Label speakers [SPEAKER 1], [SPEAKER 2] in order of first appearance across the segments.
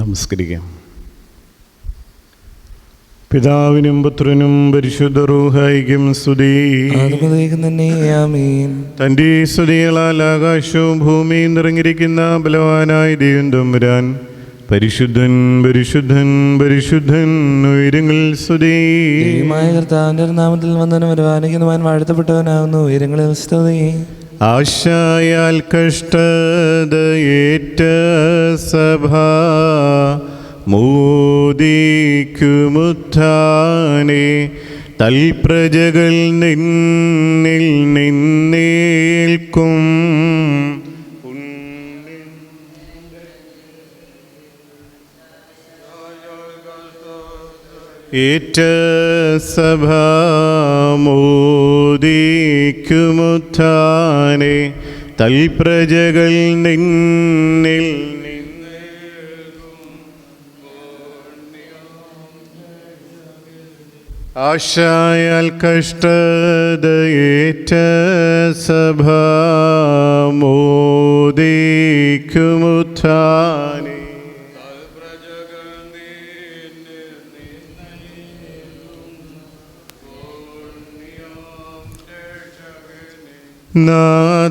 [SPEAKER 1] നമസ്കരിക്കാം. പിതാവിനും പുത്രനും പരിശുദ്ധ റൂഹായിക്കും സ്തുതി. തൻ്റെ സ്തുതികളാൽ ആകാശവും ഭൂമിയും നിറഞ്ഞിരിക്കുന്ന ബലവാനായ ദൈവം തമ്പുരാൻ പരിശുദ്ധൻ പരിശുദ്ധൻ പരിശുദ്ധൻ ഉയരങ്ങളിൽ സ്തുതി.
[SPEAKER 2] കർത്താവിന്റെ നാമത്തിൽ വന്നവൻ വരുവാനിക്കുന്നവൻ വാഴ്ത്തപ്പെട്ടവനാകുന്നു. ഉയരങ്ങളിൽ സ്തുതി.
[SPEAKER 1] ആശായാൽ കഷ്ടതയേറ്റ സഭ മോദിക്കുമുത്ഥാനെ തൽപ്രജകൾ നിന്നിൽ നിന്നേൽക്കും. ഏറ്റ സഭ മോദിക്കുമുത്ഥാനെ തൽപ്രജകൾ നിന്നിൽ. ആശായാൽ കഷ്ടതയേറ്റ സഭ മോദിക്കുമുത്ഥാനെ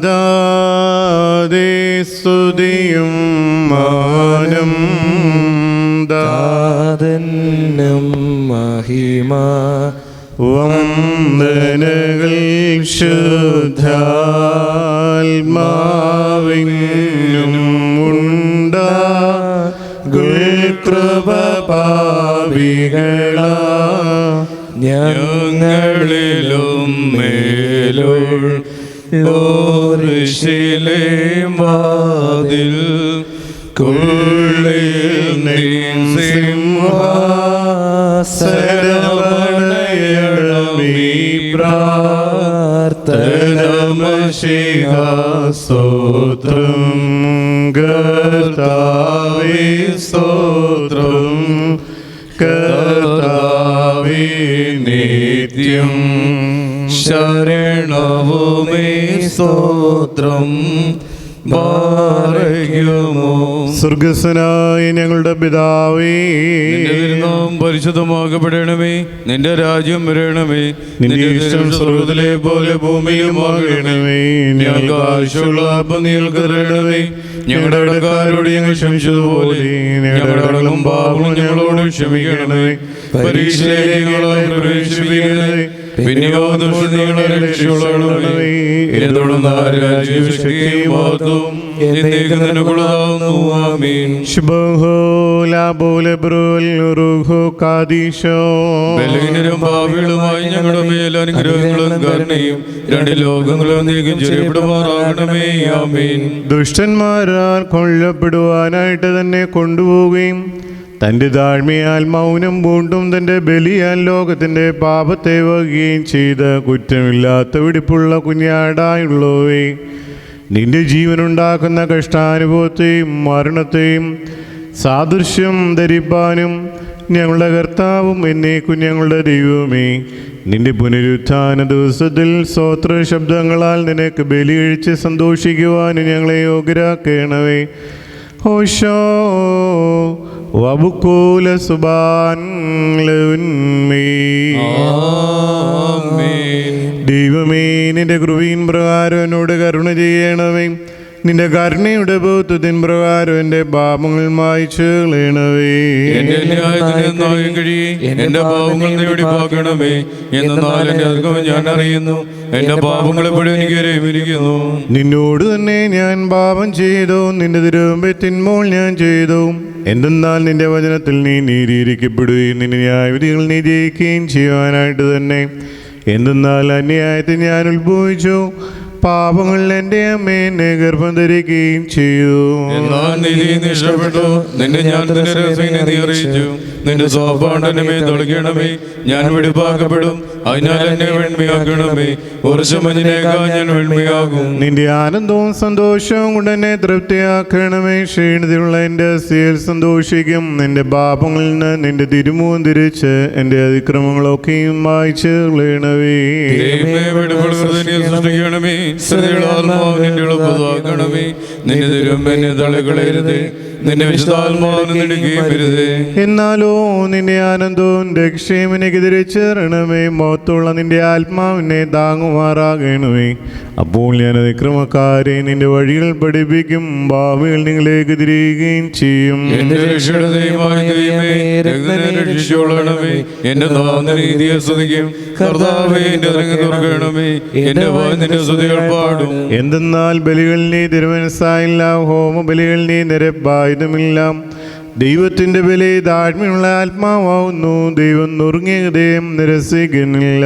[SPEAKER 1] നാദാദേ സ്തുതിയും മാനം
[SPEAKER 2] ദാതനും മഹിമ
[SPEAKER 1] വന്ദനകൾ ശുദ്ധാത്മാവിനും ഉണ്ടാകുൽ കൃപ പാപികളാ
[SPEAKER 2] ഞങ്ങളിലും മേലോരിശിലെ വാതിൽ കുള്ളിൽ സിംഹാസനമണയണമീ പ്രാർത്ഥനമശിഹ സ്തോത്രം കർത്താവേ സ്തോത്രം കർത്താവേ നിത്യം ശരണവുമേ സ്തോത്രം
[SPEAKER 1] സ്വർഗസ്വനായ ഞങ്ങളുടെ പിതാവേ,
[SPEAKER 3] പരിശുദ്ധമാകപ്പെടണമേ. നിന്റെ രാജ്യം വരണമേ.
[SPEAKER 1] നിന്റെ ഇഷ്ടം സ്വർഗ്ഗത്തിലെ പോലെ ഭൂമിയിലും ആകണമേ. ഞങ്ങൾക്ക് ആവശ്യമുള്ള അപ്പം ഞങ്ങൾക്ക് തരണമേ. ഞങ്ങളുടെ കടക്കാരോട് ഞങ്ങൾ ക്ഷമിച്ചതുപോലെ ഞങ്ങളുടെ കടങ്ങളും പാപങ്ങളും ഞങ്ങളോട് ക്ഷമിക്കണമേ. പരീക്ഷയിലേക്ക് ഞങ്ങളെ പ്രവേശിപ്പിക്കണമേ. പിന്നെയോ ദുഷ്ടതകളെ രക്ഷിക്കണമേ. തുടർന്ന് രാജ്യവും ഭാവികളുമായി ഞങ്ങളുടെ മേൽ അനുഗ്രഹങ്ങളും കരുണയും രണ്ട് ലോകങ്ങളും നീക്കം ചെയ്യപ്പെടുമാറാകണമേ. ആമീൻ. ദുഷ്ടന്മാരാൽ കൊല്ലപ്പെടുവാനായിട്ട് തന്നെ കൊണ്ടുപോവുകയും തൻ്റെ താഴ്മയാൽ മൗനം പൂണ്ടും തൻ്റെ ബലിയാൽ ലോകത്തിൻ്റെ പാപത്തെ വഹിക്കുകയും ചെയ്ത കുറ്റമില്ലാത്ത വെടിപ്പുള്ള കുഞ്ഞാടായുള്ളവേ, നിന്റെ ജീവനുണ്ടാക്കുന്ന കഷ്ടാനുഭവത്തെയും മരണത്തെയും സാദൃശ്യം ധരിപ്പാനും ഞങ്ങളുടെ കർത്താവും എന്നേക്കും ഞങ്ങളുടെ ദൈവമേ, നിന്റെ പുനരുത്ഥാന ദിവസത്തിൽ സ്തോത്ര ശബ്ദങ്ങളാൽ നിനക്ക് ബലി കഴിച്ച് സന്തോഷിക്കുവാനും ഞങ്ങളെ യോഗ്യരാക്കണമേ. ഓശോ വബുക്കൂല സുബാൻ ദൈവമേ, നിന്റെ കൃപയിൻ പ്രകാരം എന്നോട് കരുണ ചെയ്യണമേ. നിന്റെ കരുണയുടെ ബോധത്തിൻ പ്രകാരം എന്റെ പാപങ്ങൾ മായ്ച്ചു കളയണമേ.
[SPEAKER 3] എന്റെ പാപങ്ങൾ നേടിപ്പാക്കണമേ. എന്നാൽ എന്റെ അധികം ഞാൻ അറിയുന്നു. എന്റെ പാപങ്ങൾ എപ്പോഴും എനിക്ക് രമിരിക്കുന്നു.
[SPEAKER 1] നിന്നോട് തന്നെ ഞാൻ പാപം ചെയ്തു, നിന്റെ തിരുമുമ്പിൽ തിന്മകൾ ഞാൻ ചെയ്തു. എന്തെന്നാൽ നിന്റെ വചനത്തിൽ നീ നീതീകരിക്കപ്പെടുകയും നിന്റെ ന്യായവിധികൾ നീ ജയിക്കുകയും ചെയ്യുവാനായിട്ട് തന്നെ. എന്തെന്നാൽ അന്യായത്തിൽ ഞാൻ ഉത്ഭവിച്ചു, പാപങ്ങൾ എൻ്റെ അമ്മേനെ ഗർഭം ധരിക്കുകയും ചെയ്തു.
[SPEAKER 3] എന്നാൽ നീ ഇഷ്ടപ്പെട്ടു, നിന്നെ ഞാൻ നീ അറിയിച്ചു. നിന്റെ സ്വാഭാണ്ഡനമേ തൊളിക്കണമേ. ഞാൻ വെടിപ്പാക്കപ്പെടും, അതിനാൽ എന്നെ വെണ്മയാക്കണമേ. വർഷമഞ്ഞിനേക്കാൾ ഞാൻ വെണ്മയാകും.
[SPEAKER 1] നിന്റെ ആനന്ദവും സന്തോഷവും കൊണ്ട് എന്നെ തൃപ്തിയാക്കണമേ. ക്ഷീണിതയുള്ള എൻ്റെ അസ്ഥിയിൽ സന്തോഷിക്കും. നിന്റെ പാപങ്ങളിൽ നിന്ന് നിന്റെ തിരുമുഖം തിരിച്ച് എൻ്റെ അതിക്രമങ്ങളൊക്കെയും വായിച്ച് കളയണമേ.
[SPEAKER 3] സൃഷ്ടിക്കണമേ. നിന്റെ തിരുമ്പെന്നെ തള്ളിക്കളയരുതേ. നിന്റെ വിശുദ്ധാത്മാവിനെ നിടുകയും വരുതേ.
[SPEAKER 1] എന്നാലോ നിന്റെ ആനന്ദവും രക്ഷയും എനിക്കെതിരെ ചേരണമേ. മഹത്തുള്ള നിന്റെ ആത്മാവിനെ താങ്ങുമാറാകണമേ. അപ്പോൾ ഞാൻ അതിക്രമക്കാരെ നിന്റെ വഴികൾ പഠിപ്പിക്കും, ഭാവികൾ നിങ്ങളേക്ക് തിരികുകയും ചെയ്യും.
[SPEAKER 3] എന്റെ രക്ഷയുടെ ദൈവമായ ദൈവമേ, രക്തനെ രക്ഷിച്ചുകൊള്ളണമേ. എന്റെ നാവിന്റെ നീതിയെ സ്തുതിക്കും. കർത്താവേ, എന്റെ അധരങ്ങൾ തുറക്കണമേ. എന്റെ വായ് നിന്റെ സ്തുതികൾ പാടും.
[SPEAKER 1] എന്തെന്നാൽ ബലികൾ നീ തിരുമനസ്സായില്ല, ഹോമ ബലികൾ നീ നിരപ്പായുധമില്ല. ദൈവത്തിന്റെ ബലി താഴ്മയുള്ള ആത്മാവാവുന്നു. ദൈവം നുറുങ്ങിയ ഹൃദയം നിരസിക്കുന്നില്ല.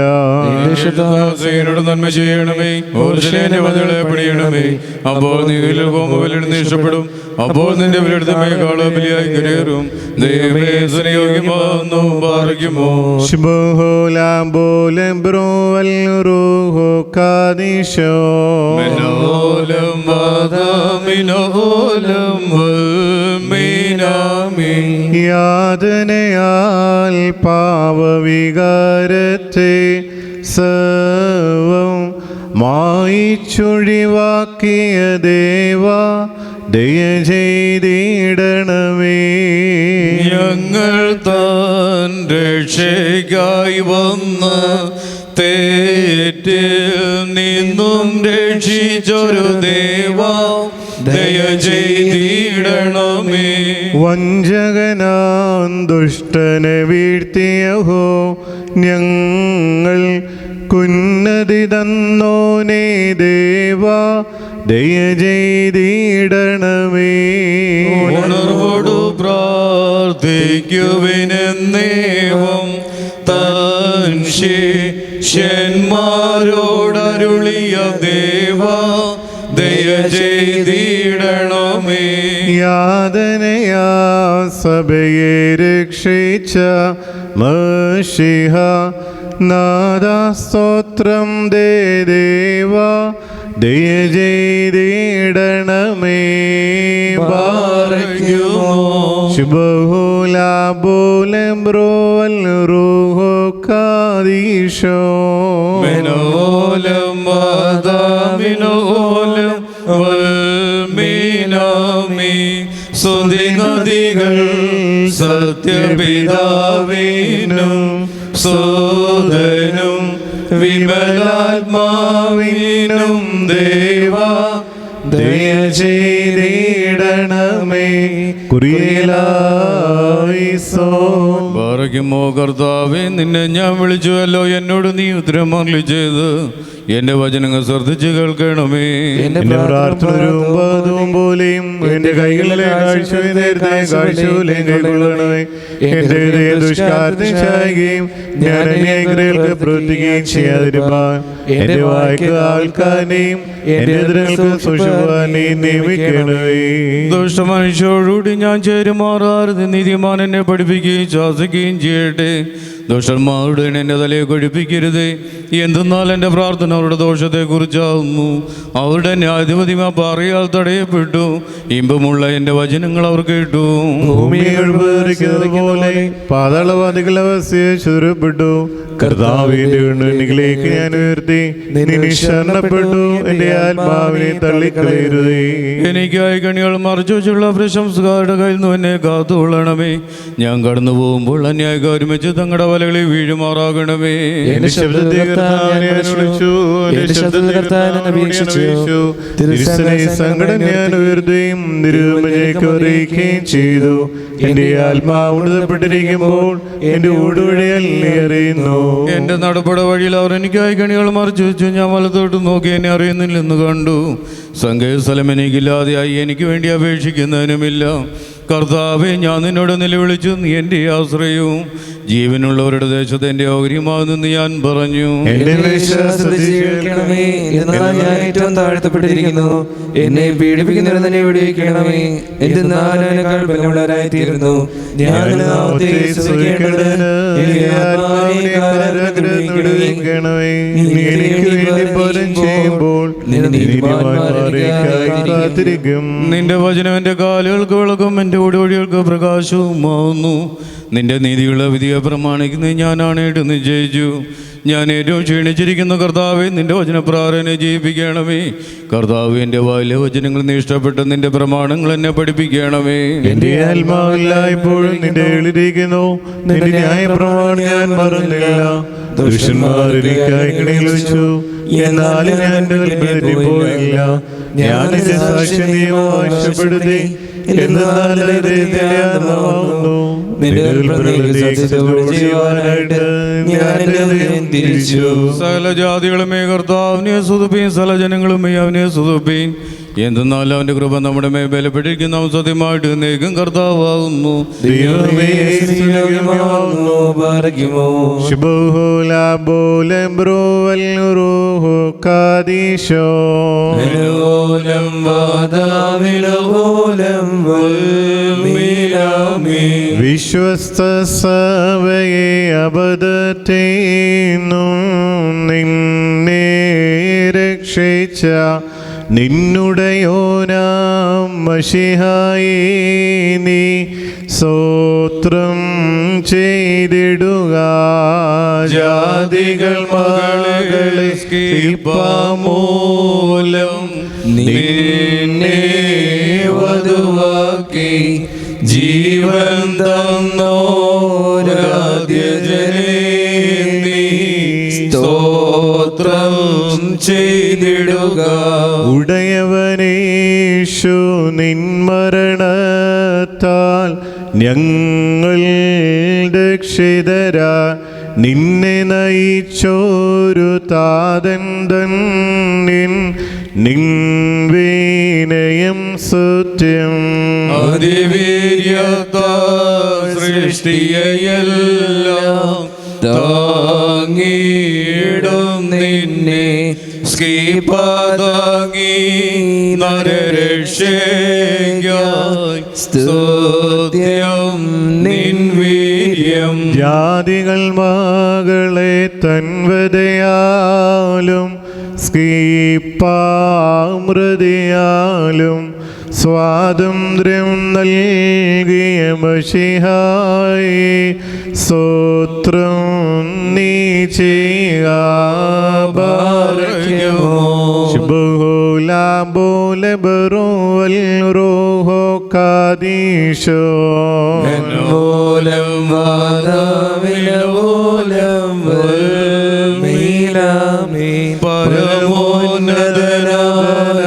[SPEAKER 3] എന്നോട് നന്മ ചെയ്യണമേ, ഓർശലേന്റെ വചനങ്ങളെ പണിയണമേ. അപ്പോൾ നീ ഹോമബലിയിൽ ഇഷ്ടപ്പെടും. അപ്പോൾ നിന്റെ ബലിയെടുത്തമേക്കാൾ ബലിയായി കരേറും. ദൈവമേ, സുനിയോഗ്യമാവുന്നു, പാർക്കുമോ. മിനോലം വാദാമിനോലം വൽമീനാമി.
[SPEAKER 1] യാതനയാൽ പാവവികാരത്തെ സർവം മായിച്ചൊഴിവാക്കിയ ദേവാ, ദയ ചെയ്തിടണമേ.
[SPEAKER 3] ഞങ്ങൾ താൻ രക്ഷയ്ക്കായി വന്ന തെറ്റിൽ നിന്നും രക്ഷിച്ചൊരു ദേവാ, ദയ ചെയ്തിടണമേ.
[SPEAKER 1] വഞ്ചകനാം ദുഷ്ടനെ വീഴ്ത്തിയഹോ, ഞങ്ങൾ കുന്നതി തന്നോനേ ദേവാ, ദയ ചെയ്തിടണമേ.
[SPEAKER 3] ഉണർവോടു പ്രാർത്ഥിക്കുവിനെന്നേവം താൻ ശിഷ്യന്മാരോടരുളിയ ദേവാ, ദയ ചെയ്തിടണമേ.
[SPEAKER 1] യാതനയാ സഭയെ രക്ഷിച്ച മശിഹ നാദാ, സ്തോത്രം ദേ ദേവാ, ദയ ചെയ്തിടണമേ.
[SPEAKER 3] ബാറയ്ക്കുമോ.
[SPEAKER 1] ശുഭഹോലാബോലംബ്രോവൽറുഹോകാദീശോ.
[SPEAKER 3] മിനോലം വാദാമിനോലം വൽമീനാമി. സ്തുതി നദികൾ സത്യപിതാവിനും സോദനും വിമലാത്മാവിനും ദേവാ,
[SPEAKER 1] ദയ ചെയ്തിടണമേ. കുറിയലായിസോ.
[SPEAKER 3] ബാറയ്ക്കുമോ. കർത്താവേ, നിന്നെ ഞാൻ വിളിച്ചുവല്ലോ, എന്നോട് നീ ഉത്തരം അരുളി ചെയ്ത് എന്റെ വചനങ്ങൾ ശ്രദ്ധിച്ച് കേൾക്കണമേ.
[SPEAKER 1] എന്റെ പ്രാർത്ഥന രൂപതും പോലെയും എന്റെ കൈകളിലെ കാഴ്ചയെ നേരത്തെ കാഴ്ചയിലേയും കൈകൊള്ളണമേ. എന്റെ ഹൃദയം ദുഷ്കാരത്തിന് ചായുകയും ഞാൻ അന്യായികൾക്ക് പ്രവർത്തിക്കുകയും ചെയ്യാതിരുപ്പാൻ എന്റെ വായ്ക്ക് ആൾക്കാരെയും എന്റെ എതിരങ്ങൾക്ക് സൂക്ഷിപ്പാനെയും നിയമിക്കണമേ.
[SPEAKER 3] ദുഷ്ടമനുഷ്യരോടുകൂടി ഞാൻ ചേരുമാറാതെ നീതിമാൻ എന്നെ പഠിപ്പിക്കുകയും ശാസിക്കുകയും ചെയ്യട്ടെ. ദോഷന്മാരുടെ എൻ്റെ തലയെ കൊഴിപ്പിക്കരുതേ. എന്തെന്നാൽ എൻ്റെ പ്രാർത്ഥന അവരുടെ ദോഷത്തെക്കുറിച്ചാവുന്നു. അവരുടെ ന്യായാധിപതിമാ പാറയാൽ തടയപ്പെട്ടു. ഇമ്പമുള്ള എൻ്റെ വചനങ്ങൾ അവർ കേട്ടു.
[SPEAKER 1] പോലെ പാതാളവാദികൾ അവസ്ഥയെ ചുരുപ്പെട്ടു. കർത്താവിന്റെ കണ്ണുനിലേക്ക് ഞാൻ ഉയർത്തി നിന്നെ ശരണപ്പെട്ടു. എന്റെ ആത്മാവിനെ തള്ളിക്കളയരുതേ.
[SPEAKER 3] എനിക്കായി കണികൾ മറച്ചു വെച്ചുള്ള പ്രശംസകാരുടെ കയ്യിൽ നിന്ന് എന്നെ കാത്തുകൊള്ളണമേ. ഞാൻ കടന്നു പോകുമ്പോൾ അന്യായക്കാരും വെച്ച് തങ്ങളുടെ വലകളിൽ വീഴുമാറാകണമേ.
[SPEAKER 1] എന്റെ ശബ്ദത്തെ കർത്താവിനെ വിളിച്ചു, എന്റെ ശബ്ദത്തെ കർത്താവിനെ അപേക്ഷിച്ചു. തിരുസനയെ സങ്കടം ഞാൻ ഉയർത്തുകയും നിരൂപണയ്ക്ക് അറിയിക്കുകയും ചെയ്തു. എന്റെ ആത്മാവ് ഉണർത്തപ്പെട്ടിരിക്കുമ്പോൾ എന്റെ ഊടുവഴികൾ നീ അറിയുന്നു.
[SPEAKER 3] എന്റെ നടപട വഴിയിൽ അവർ എനിക്കായി കണികൾ മറച്ചു വെച്ചു. ഞാൻ വലത്തോട്ട് നോക്കി എന്നെ അറിയുന്നില്ലെന്ന് കണ്ടു. സങ്കേതസ്ഥലം എനിക്കില്ലാതെയായി, എനിക്ക് വേണ്ടി അപേക്ഷിക്കുന്നതിനുമില്ല. കർത്താവെ, ഞാൻ നിന്നോട് നിലവിളിച്ചു, നീ എൻ്റെ ആശ്രയവും ജീവനുള്ളവരുടെ ദേശത്ത് എൻ്റെ ഓഹരിയുമാകുന്നെന്ന് ഞാൻ പറഞ്ഞു.
[SPEAKER 2] ഞാൻ ഏറ്റവും താഴ്ത്തപ്പെട്ടിരിക്കുന്നു. എന്നെ പീഡിപ്പിക്കുന്നവരെ തന്നെ വിടുവിക്കണമേ. എന്തെന്നാൽ അതിനേക്കാൾ ബലമുള്ളവരായിത്തീരുന്നു. ഞാൻ
[SPEAKER 3] നിന്റെ വചനം എൻ്റെ കാലുകൾക്ക് വിളക്കും എൻ്റെ ഓടിവഴികൾക്ക് പ്രകാശവുമാവുന്നു. നിന്റെ നീതിയുള്ള വിധിയെ പ്രമാണിക്കുന്നത് ഞാനാണേട്ട് നിശ്ചയിച്ചു. ഞാൻ ഏറ്റവും ക്ഷീണിച്ചിരിക്കുന്ന കർത്താവെ, നിന്റെ വചനപ്രാർത്ഥന ജീവിപ്പിക്കണമേ. കർത്താവ്, എൻ്റെ വായിലെ വചനങ്ങൾ നീ ഇഷ്ടപ്പെട്ട് നിന്റെ പ്രമാണങ്ങൾ എന്നെ പഠിപ്പിക്കണമേ.
[SPEAKER 1] എന്റെ ആത്മാവില്ലായ്പോഴും നിന്റെ എഴുതിയിരിക്കുന്നു. നിന്റെ ന്യായപ്രമാണം ഞാൻ മറന്നില്ല. ദുഷ്ടന്മാർ എനിക്കായി കണിയിൽ വെച്ചു, എന്നാലും ഞാൻ എന്റെ കൽപ്പനയിൽ പോയില്ല. ഞാൻ എന്റെ സാക്ഷി നിയമം ആവശ്യപ്പെടുത്തി, എന്നാൽ
[SPEAKER 3] സകല ജാതികളുമേ കർത്താവിനെ സ്തുതിപ്പീൻ, സകല ജനങ്ങളുമേ അവനെ സ്തുതിപ്പീൻ. എന്തെന്നാൽ അവന്റെ കൃപ നമ്മുടെ മേൽ ബലപ്പെട്ടിരിക്കുന്ന സത്യമായിട്ട് നീക്കും കർത്താവാകുന്നു.
[SPEAKER 1] വിശ്വസ്ത സഭയെ അബദ്ധത്തേന്നും നിന്നെ രക്ഷിച്ച നിന്നുടയോനാം മശിഹായേ നീ സ്തോത്രം ചെയ്തിടുക. ജാതികൾ മകളെ സ്കീപാമൂലം നിന്നെ വധുവാക്കി ജീവൻ തന്നോരാദ്യജനേ നീ സ്തോത്രം ചെയ്തിടുക. ഉടയവനേശു നിൻ മരണത്താൽ ഞങ്ങൾ രക്ഷിതരാ. നിന്നെ നയിച്ചോരു താതൻ തന്നിൻ നിൻ വിനയം സത്യം.
[SPEAKER 3] അതിവീര്യത്താൽ സൃഷ്ടിയെല്ലാം താങ്ങിയിടും നിന്നെ സ്കീപതാങ്ങി നരരക്ഷയ്ക്കായി സ്തുത്യം നിൻ വീര്യം.
[SPEAKER 1] ജാതികൾ മകളെ തൻവതയാലും സ്കീപാമൃതിയാലും സ്വാതന്ത്ര്യം നൽകിയ മശിഹായി സ്തോത്രം നീ ചെയ്യുക.
[SPEAKER 3] പരമോന്നതനായ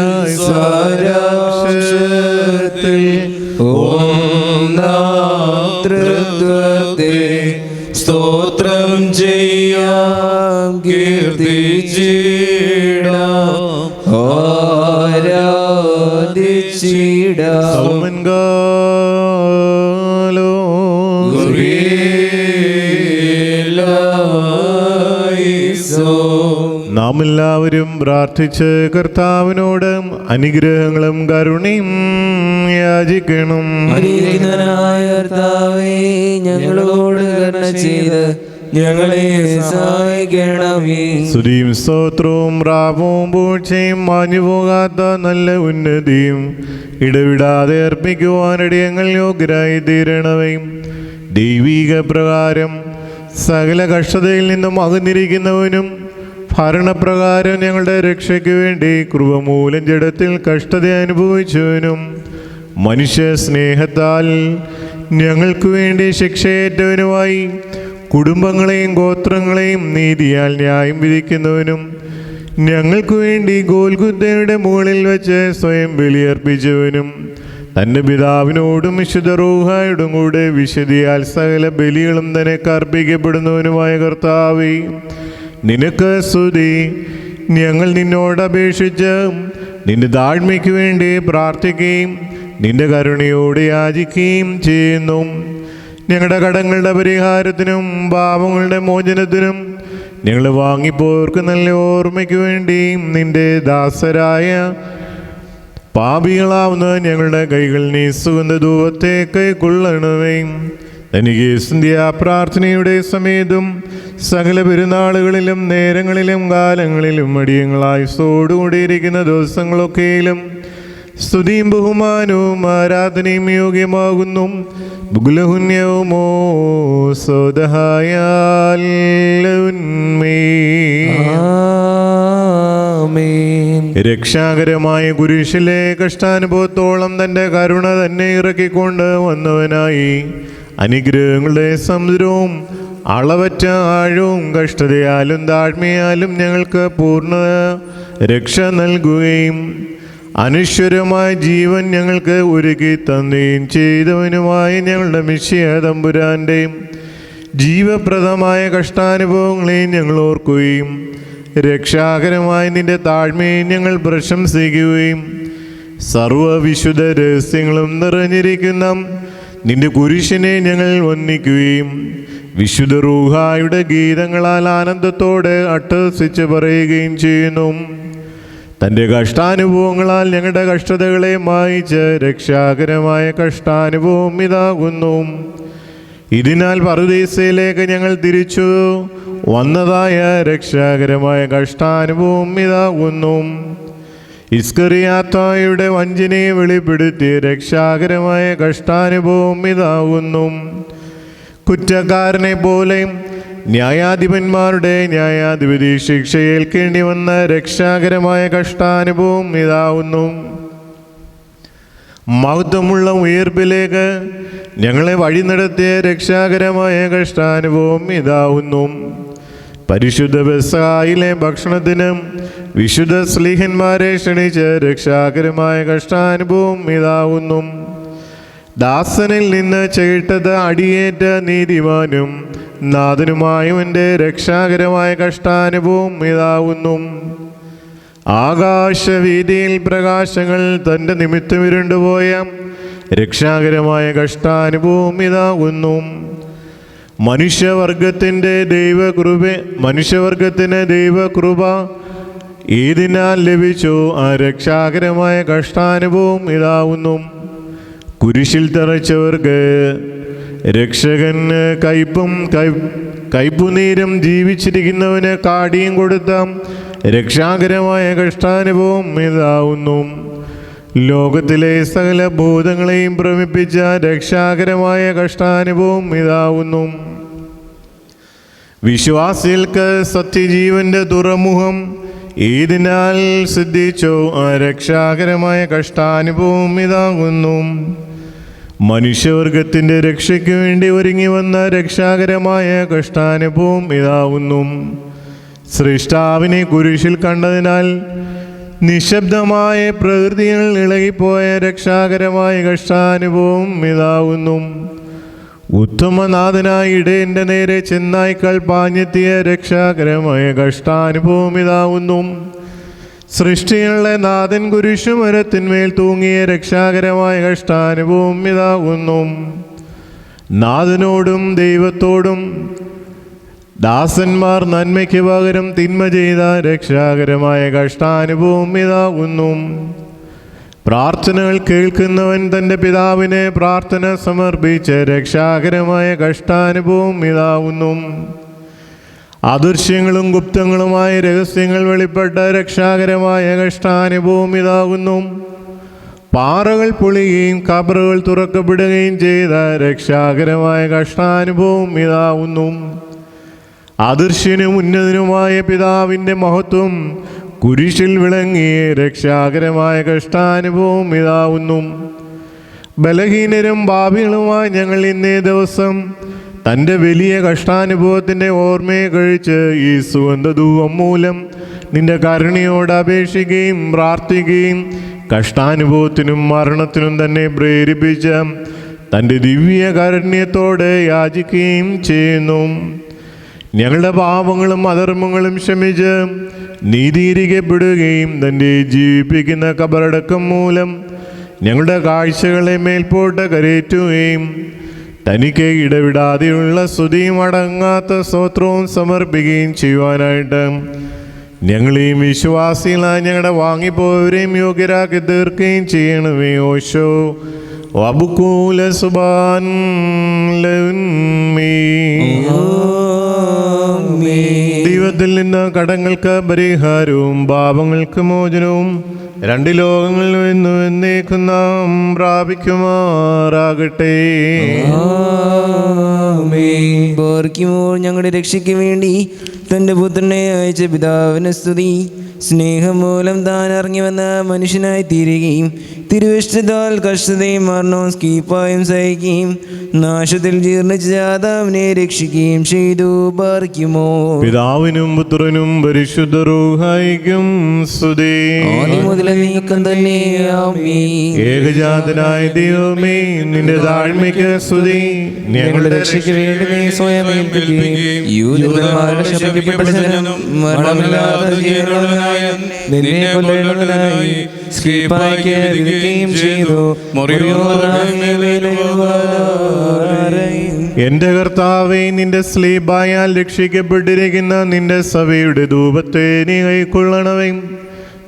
[SPEAKER 3] സാരാംശത്തിൽ ഒന്നാം തൃത്വത്തെ സ്തോത്രം ചെയ്യാം, കീർത്തിച്ചിടാം, ആരാധിച്ചിടാം.
[SPEAKER 1] നാം എല്ലാവരും പ്രാർത്ഥിച്ച് കർത്താവിനോട് അനുഗ്രഹങ്ങളും കരുണയും യാചിക്കണം.
[SPEAKER 2] കർത്താവേ, ഞങ്ങളോട് കരുണ ചെയ്ത് ഞങ്ങളെ സഹായിക്കണമേ.
[SPEAKER 1] സ്തുതിയും സ്തോത്രവും പ്രാപവും പൂഴ്ചയും മാഞ്ഞുപോകാത്ത നല്ല ഉന്നതിയും ഇടവിടാതെ അർപ്പിക്കുവാനിടയങ്ങൾ യോഗ്യരായി തീരണമേ. ദൈവീക പ്രകാരം സകല കഷ്ടതയിൽ നിന്നും അകന്നിരിക്കുന്നവനും ഭരണപ്രകാരം ഞങ്ങളുടെ രക്ഷയ്ക്ക് വേണ്ടി കൃപമൂലം ജഡത്തിൽ കഷ്ടത അനുഭവിച്ചവനും മനുഷ്യ സ്നേഹത്താൽ ഞങ്ങൾക്ക് വേണ്ടി ശിക്ഷയേറ്റവനുമായി കുടുംബങ്ങളെയും ഗോത്രങ്ങളെയും നീതിയാൽ ന്യായം വിധിക്കുന്നവനും ഞങ്ങൾക്ക് വേണ്ടി ഗോൽഗുത്തയുടെ മുകളിൽ വെച്ച് സ്വയം ബലിയർപ്പിച്ചവനും തൻ്റെ പിതാവിനോടും വിശുദ്ധ റൂഹായോടും കൂടെ വിശുദ്ധിയാൽ സകല ബലികളും തന്നെ അർപ്പിക്കപ്പെടുന്നവനുമായ കർത്താവേ, നിനക്ക് സ്തുതി. ഞങ്ങൾ നിന്നോട് അപേക്ഷിച്ച് നിന്റെ താഴ്മയ്ക്ക് വേണ്ടി പ്രാർത്ഥിക്കുകയും നിന്റെ കരുണയോട് യാചിക്കുകയും ചെയ്യുന്നു. ഞങ്ങളുടെ കടങ്ങളുടെ പരിഹാരത്തിനും പാപങ്ങളുടെ മോചനത്തിനും ഞങ്ങൾ വാങ്ങിപ്പോർക്ക് നല്ല ഓർമ്മയ്ക്ക് വേണ്ടിയും നിന്റെ ദാസരായ പാപികളാവുന്ന ഞങ്ങളുടെ കൈകൾ നീ സുഗന്ധധൂപത്തെ കൈക്കൊള്ളണമേ. തനിക്ക് സന്ധ്യാപ്രാർത്ഥനയുടെ സമയത്തും സകല പെരുന്നാളുകളിലും നേരങ്ങളിലും കാലങ്ങളിലും അടിയങ്ങളായുസ്സോടുകൂടിയിരിക്കുന്ന ദിവസങ്ങളൊക്കെയിലും സ്തുതിയും ബഹുമാനവും ആരാധനയും യോഗ്യമാകുന്നു. ബുഗ്ലഹുന്യവുമോ സ്വദഹായാലുന്മേ. രക്ഷാകരമായ കുരിശിലെ കഷ്ടാനുഭവത്തോളം തൻ്റെ കരുണ തന്നെ ഇറക്കിക്കൊണ്ട് വന്നവനായി അനുഗ്രഹങ്ങളുടെ സമുദ്രവും അളവറ്റ ആഴവും കഷ്ടതയാലും താഴ്മയാലും ഞങ്ങൾക്ക് പൂർണ്ണ രക്ഷ നൽകുകയും അനശ്വരമായ ജീവൻ ഞങ്ങൾക്ക് ഒരുക്കി തന്നുകയും ചെയ്തവനുമായ ഞങ്ങളുടെ മിശിഹാ തമ്പുരാൻ്റെ ജീവപ്രദമായ കഷ്ടാനുഭവങ്ങളെയും ഞങ്ങൾ ഓർക്കുകയും രക്ഷാകരമായ നിന്റെ താഴ്മയെ ഞങ്ങൾ പ്രശംസിക്കുകയും സർവവിശുദ്ധ രഹസ്യങ്ങളും നിറഞ്ഞിരിക്കുന്ന നിന്റെ കുരിശിനെ ഞങ്ങൾ വന്ദിക്കുകയും വിശുദ്ധ റൂഹായുടെ ഗീതങ്ങളാൽ ആനന്ദത്തോടെ അട്ടഹസിച്ച് പറയുകയും ചെയ്യുന്നു. തൻ്റെ കഷ്ടാനുഭവങ്ങളാൽ ഞങ്ങളുടെ കഷ്ടതകളെ മായിച്ച് രക്ഷാകരമായ കഷ്ടാനുഭവം ഇതാകുന്നു. ഇതിനാൽ പറുദീസയിലേക്ക് ഞങ്ങൾ തിരിച്ചു വന്നതായ രക്ഷാകരമായ കഷ്ടാനുഭവം ഇതാകുന്നു. ഇസ്കറിയാത്തായുടെ വഞ്ചനയെ വെളിപ്പെടുത്തിയ രക്ഷാകരമായ കഷ്ടാനുഭവം ഇതാകുന്നു. കുറ്റക്കാരനെ പോലെ ന്യായാധിപന്മാരുടെ ന്യായാധിപതി ശിക്ഷ ഏൽക്കേണ്ടി വന്ന രക്ഷാകരമായ കഷ്ടാനുഭവം ഇതാവുന്നു. മഹത്വമുള്ള ഉയർപ്പിലേക്ക് ഞങ്ങളെ വഴി നടത്തിയ രക്ഷാകരമായ കഷ്ടാനുഭവം ഇതാവുന്നു. പരിശുദ്ധ പെസഹായിലെ ഭക്ഷണത്തിനും വിശുദ്ധ സ്ലീഹന്മാരെ ക്ഷണിച്ച രക്ഷാകരമായ കഷ്ടാനുഭവം ഇതാവുന്നു. ദാസനിൽ നിന്ന് ചേട്ടത് അടിയേറ്റ നീതിമാനും നാഥനുമായവൻ്റെ രക്ഷാകരമായ കഷ്ടാനുഭവം ഇതാവുന്നു. ആകാശവീതിയിൽ പ്രകാശങ്ങൾ തൻ്റെ നിമിത്തം ഇരുണ്ടുപോയ രക്ഷാകരമായ കഷ്ടാനുഭവം ഇതാകുന്നു. മനുഷ്യവർഗത്തിന് ദൈവകൃപ ഏതിനാൽ ലഭിച്ചു ആ രക്ഷാകരമായ കഷ്ടാനുഭവം ഇതാവുന്നു. കുരിശിൽ തറച്ചവർക്ക് രക്ഷകന് കയ്പുനീരും ജീവിച്ചിരിക്കുന്നവന് കാടിയും കൊടുത്ത രക്ഷാകരമായ കഷ്ടാനുഭവം ഇതാവുന്നു. ലോകത്തിലെ സകല ഭൂതങ്ങളെയും ഭ്രമിപ്പിച്ച രക്ഷാകരമായ കഷ്ടാനുഭവം ഇതാവുന്നു. വിശ്വാസികൾക്ക് സത്യജീവന്റെ തുറമുഖം ഏതിനാൽ സിദ്ധിച്ചോ ആ രക്ഷാകരമായ കഷ്ടാനുഭവം ഇതാകുന്നു. മനുഷ്യവർഗത്തിൻ്റെ രക്ഷയ്ക്ക് വേണ്ടി ഒരുങ്ങി വന്ന രക്ഷാകരമായ കഷ്ടാനുഭവം ഇതാവുന്നു. സൃഷ്ടാവിനെ കുരിശിൽ കണ്ടതിനാൽ നിശബ്ദമായ പ്രകൃതികൾ ഇളകിപ്പോയ രക്ഷാകരമായ കഷ്ടാനുഭവം ഇതാവുന്നു. ഉത്തമനാഥനായ ഇടയൻ്റെ നേരെ ചെന്നായ്ക്കൾ പാഞ്ഞെത്തിയ രക്ഷാകരമായ കഷ്ടാനുഭവം ഇതാവുന്നു. സൃഷ്ടികളുടെ നാഥൻ കുരിശുമരത്തിന്മേൽ തൂങ്ങിയ രക്ഷാകരമായ കഷ്ടാനുഭവം ഇതാകുന്നു. നാഥനോടും ദൈവത്തോടും ദാസന്മാർ നന്മയ്ക്ക് പകരം തിന്മ ചെയ്ത രക്ഷാകരമായ കഷ്ടാനുഭവം ഇതാകുന്നു. പ്രാർത്ഥനകൾ കേൾക്കുന്നവൻ തൻ്റെ പിതാവിനെ പ്രാർത്ഥന സമർപ്പിച്ച രക്ഷാകരമായ കഷ്ടാനുഭവം ഇതാകുന്നു. അദൃശ്യങ്ങളും ഗുപ്തങ്ങളുമായ രഹസ്യങ്ങൾ വെളിപ്പെട്ട രക്ഷാകരമായ കഷ്ടാനുഭവം ഇതാകുന്നു. പാറകൾ പൊളിയുകയും കബറുകൾ തുറക്കപ്പെടുകയും ചെയ്ത രക്ഷാകരമായ കഷ്ടാനുഭവം ഇതാകുന്നു. അദൃശ്യനും ഉന്നതനുമായ പിതാവിൻ്റെ മഹത്വം കുരിശിൽ വിളങ്ങിയ രക്ഷാകരമായ കഷ്ടാനുഭവം ഇതാവുന്നു. ബലഹീനരും പാപികളുമായ ഞങ്ങൾ ഇന്നേ ദിവസം തൻ്റെ വലിയ കഷ്ടാനുഭവത്തിൻ്റെ ഓർമ്മയെ കഴിച്ച് ഈ സുഗന്ധധൂപം മൂലം നിന്റെ കരുണയോട് അപേക്ഷിക്കുകയും പ്രാർത്ഥിക്കുകയും കഷ്ടാനുഭവത്തിനും മരണത്തിനും തന്നെ പ്രേരിപ്പിച്ച തൻ്റെ ദിവ്യ കാരുണ്യത്തോടെ യാചിക്കുകയും ചെയ്യുന്നു. ഞങ്ങളുടെ പാപങ്ങളും അധർമ്മങ്ങളും ക്ഷമിച്ച് നീതീകരിക്കപ്പെടുകയും തൻ്റെ ജീവിപ്പിക്കുന്ന കബറടക്കം മൂലം ഞങ്ങളുടെ കാഴ്ചകളെ മേൽപോട്ട് കരയേറ്റുകയും തനിക്ക് ഇടവിടാതെയുള്ള സ്തുതിയും അടങ്ങാത്ത സ്തോത്രവും സമർപ്പിക്കുകയും ചെയ്യുവാനായിട്ട് ഞങ്ങളെയും വിശ്വാസികളായി ഞങ്ങളുടെ വാങ്ങിപ്പോയവരെയും യോഗ്യരാക്കി തീർക്കുകയും ചെയ്യണമേ. ഓശോ വബുക്കൂല സുബാൻ ദൈവത്തിൽ നിന്ന് കടങ്ങൾക്ക് പരിഹാരവും പാപങ്ങൾക്ക് മോചനവും രണ്ട് ലോകങ്ങളിൽ നിന്ന് എന്നേക്കും നാം പ്രാപിക്കുമാറാകട്ടെ.
[SPEAKER 2] പാർക്കുമ്പോൾ ഞങ്ങളുടെ രക്ഷയ്ക്ക് വേണ്ടി തൻ്റെ പുത്രനെ അയച്ച പിതാവിന് സ്തുതി. സ്നേഹം മൂലം താൻ ഇറങ്ങി വന്ന മനുഷ്യനായി തീരുകയും തിരുവിഷ്ടത്താൽ കഷ്ടതയും മരണവും സ്കീപ്പായും സഹിക്കുകയും നാശത്തിൽ ജീർണിച്ച ആദാമിനെ രക്ഷിക്കുകയും ചെയ്തു. പാർക്കുമോ
[SPEAKER 1] പിതാവിനും പുത്രനും പരിശുദ്ധ റൂഹായിക്കും സ്തുതി.
[SPEAKER 2] ആദ്യം മുതൽ നീക്കം തന്നെ ആമീൻ.
[SPEAKER 1] ഏകജാതനായ ദൈവമേ, നിന്റെ താഴ്മയ്ക്ക് സ്തുതി.
[SPEAKER 2] ഞങ്ങളുടെ രക്ഷയ്ക്ക് വേണ്ടി നീ സ്വയം ഏൽപ്പിക്കുകയും യൂദന്മാരുടെ ശപിക്കപ്പെട്ട ജനം മരണമില്ലാത്ത ജീവനുള്ളവനായ നിന്നെ കൊല്ലുന്നതിനായി സ്കീപ്പായ്ക്ക് വിധിക്കുകയും ചെയ്തു.
[SPEAKER 1] എന്റെ കർത്താവേ, നിന്റെ സ്ലീബായാൽ രക്ഷിക്കപ്പെട്ടിരിക്കുന്ന നിന്റെ സഭയുടെ ധൂപത്തെ നീ കൈക്കൊള്ളണവേ.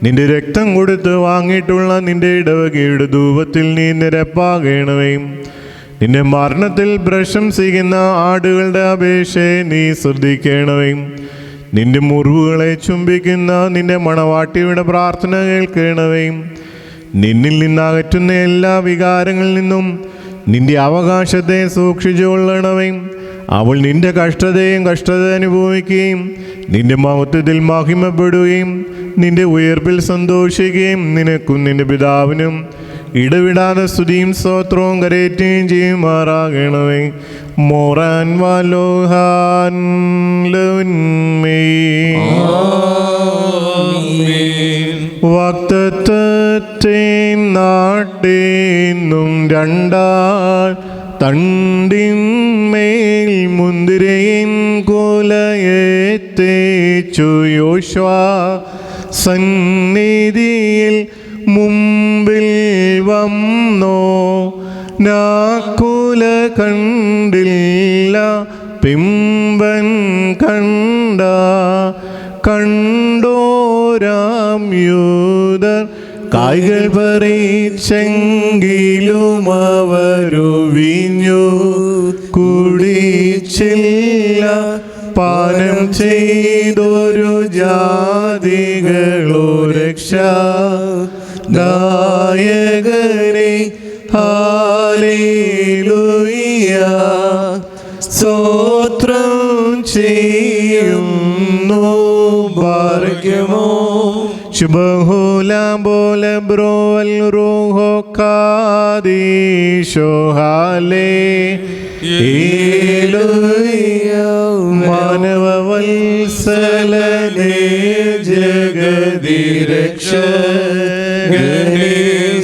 [SPEAKER 1] നിന്റെ രക്തം കൊടുത്ത് വാങ്ങിയിട്ടുള്ള നിന്റെ ഇടവകയുടെ ധൂപത്തിൽ നീ നിരപ്പാകണവേ. നിന്റെ മരണത്തിൽ പ്രശംസിക്കുന്ന ആടുകളുടെ അപേക്ഷയെ നീ ശ്രദ്ധിക്കണവേ. നിന്റെ മുറിവുകളെ ചുംബിക്കുന്ന നിന്റെ മണവാട്ടിയുടെ പ്രാർത്ഥന കേൾക്കണവേ. നിന്നിൽ നിന്നകറ്റുന്ന എല്ലാ വികാരങ്ങളിൽ നിന്നും നിന്റെ അവകാശത്തെ സൂക്ഷിച്ചു കൊള്ളണവേ. അവൾ നിന്റെ കഷ്ടത അനുഭവിക്കുകയും നിന്റെ മഹത്വത്തിൽ മഹിമപ്പെടുകയും നിന്റെ ഉയർപ്പിൽ സന്തോഷിക്കുകയും നിനക്കും നിന്റെ പിതാവിനും ഇടവിടാതെ സ്തുതിയും സ്തോത്രവും കരേറ്റുകയും ചെയ്യുമാറാകണമേ. മോറാൻ വാലോഹാൻ വാക്തത്വത്തെ നാട്ടേന്നും രണ്ടാൽ തണ്ടിന്മേൽ മുന്തിരയിൻ കുലയേത്തേച്ചു യോശുവ സന്നിധിയിൽ മുമ്പിൽ വന്നോ. നാക്കുല കണ്ടില്ല പിമ്പൻ കണ്ടോരാം യൂദർ കായ്കൾ പറിച്ചെങ്കിലും അവരു വീഞ്ഞു കുടിച്ചില്ല. പാനം ചെയ്തൊരു ജാതികളോ രക്ഷാദായകനെ ഹല്ലേലൂയ സ്തോത്രം ചെയ്യുന്നു. ബാർക്കുമോ ശുഭഹുലാം ബോലെ ബ്രോവൽ റൂഹോ കാദീശോ ഹല്ലേലൂയ. മാനവവത്സലനേ ജഗതി രക്ഷകനേ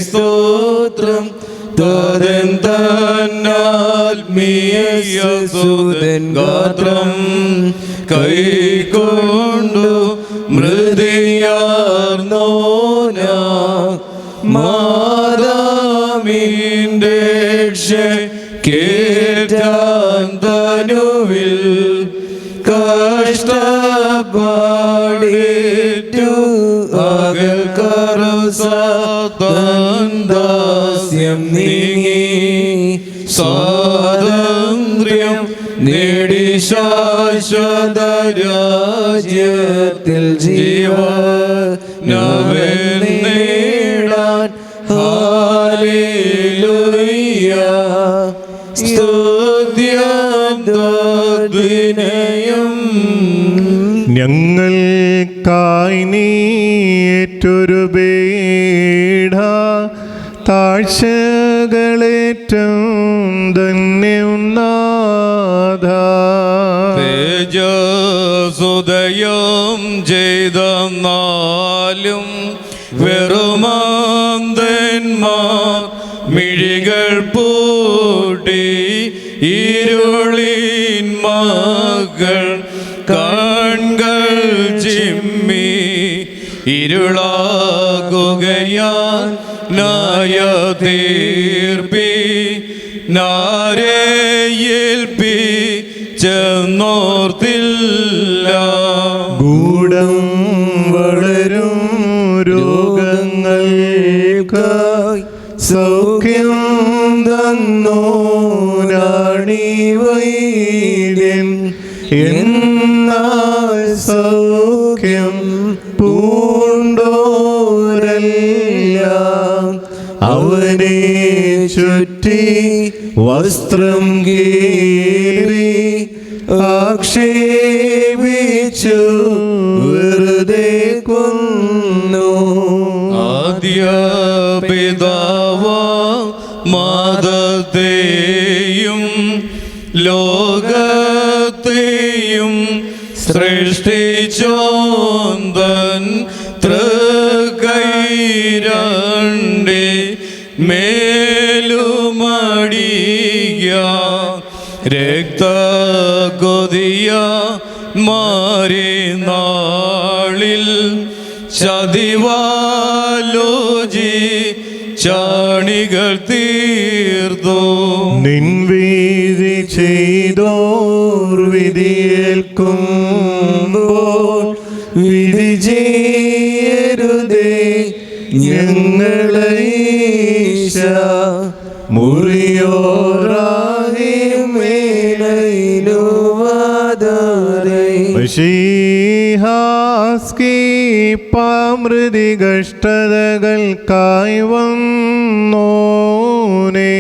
[SPEAKER 1] സ്തോത്രം. താതൻ തന്നാത്മീയസുതൻ ഗാത്രം കൈക്കൊണ്ടു മൃതിയാർന്നോന മാതാവിൻ്റെ കേറ്റാൻ തനുവിൽ കഷ്ടപ്പാടിറ്റു അകൽ കറുസാസ്യം നീങ്ങി സ്വാതന്ത്ര്യം നേടി ശാശ്വത രാജ്യത്തിൽ ജീവനവൻ നേടാൻ ഹല്ലേലൂയ സ്തുത്യദ്വിനയം. ഞങ്ങൾക്കായി നീറ്റൊരു പീഡ താഴ്ചകളേറ്റം തന്നെ ഉന്നാഥ.
[SPEAKER 3] തേജസുദയം ചെയ്തെന്നാലും വെറുമാന്തന്മാർ മിഴികൾ പൂട്ടി ഇരുളിൻ മകൾ കൺകൾ ചിമ്മി ഇരുളാകുകയാൽ നായ തീർപ്പി നാരേൽപ്പി ചെന്നോർത്തില്ല.
[SPEAKER 1] ഗൂഢം വളരും രോഗങ്ങൾക്കായി സൗഖ്യം തന്നോനാണീ വൈദ്യൻ. എന്നാൽ സൗഖ്യം പൂണ്ടോരൽ
[SPEAKER 2] വസ്ത്രം കീറി ആക്ഷേപിച്ചു വെറുതെ കൊന്നു.
[SPEAKER 3] ആദ്യ പിതാവ മാതത്തെയും ലോകത്തെയും സൃഷ്ടിച്ചോന്തൻ തൃക്കൈരണ്ടി മേലുമടിയ രക്തകൊതിയ മാറി നാളിൽ ചതിവാലോചി ചാണികൾ തീർത്തോ.
[SPEAKER 1] നിൻ വീതി ചെയ്തോർ വിധിയേൽക്കുമ്പോൾ വിധി ചെയ്യരുതേ ഞങ്ങളെ ഈശ. മശീഹാസ്കി പാമൃതി കഷ്ടതകൾക്കായി വന്നോനെ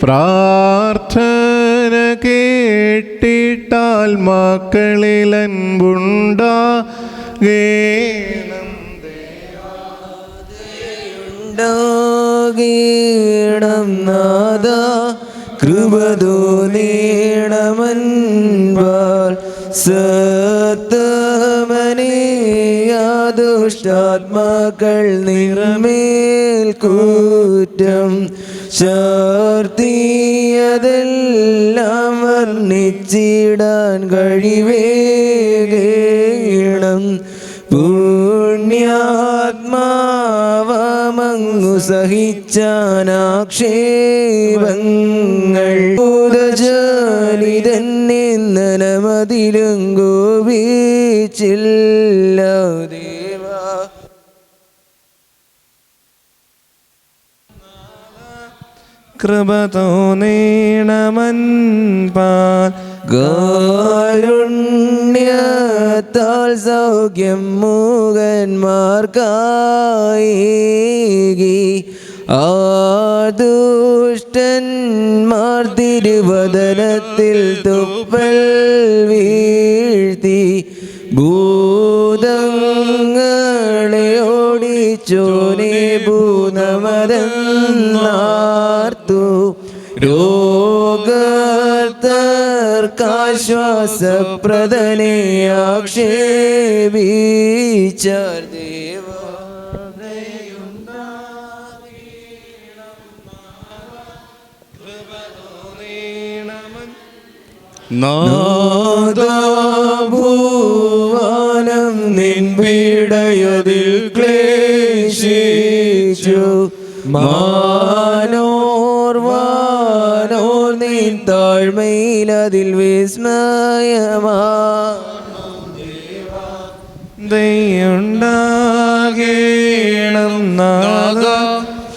[SPEAKER 1] പ്രാർത്ഥന കേട്ടിട്ടാൽ മക്കളിൽ അൻപുണ്ടാകേണം.
[SPEAKER 2] ഉണ്ടാകേണം നാഥ കൃപതോ നേടമൻപാൽ സത്തമനേയാദുഷ്ടാത്മാക്കൾ നിറമേൽ കൂറ്റം ചാർത്തിയതെല്ലാം വർണ്ണിച്ചിടാൻ കഴിവേകേണം. പുണ്യാത്മാവമങ്ങു സഹിച്ചാനാക്ഷേപങ്ങൾ ഉദജാനിതന്നെന്നനമതിലും ഗോപിച്ചില്ല ദേവാ. കൃപ തോന്നേണമൻപാൽ കാരുണ്യത്താൽ സൗഖ്യം മൂകന്മാർക്കായി ആദുഷ്ടന്മാർ തിരുവദനത്തിൽ തുപ്പൽ വീഴ്ത്തി ഭൂതങ്ങളെ ഓടിച്ചോനെ ഭൂതമതെന്നാർത്തു രോഗാശ്വാസപ്രദനെ ആക്ഷേപിച്ചാർ ദേവാ. നാദഭൂവാനം നിൻ പീഡയതിൽ ക്ലേശിച്ചു മാനോർവാനോർ നിൻ താഴ്മയിലതിൽ വിസ്മയമാ ദയുണ്ടാകേണം നാഥ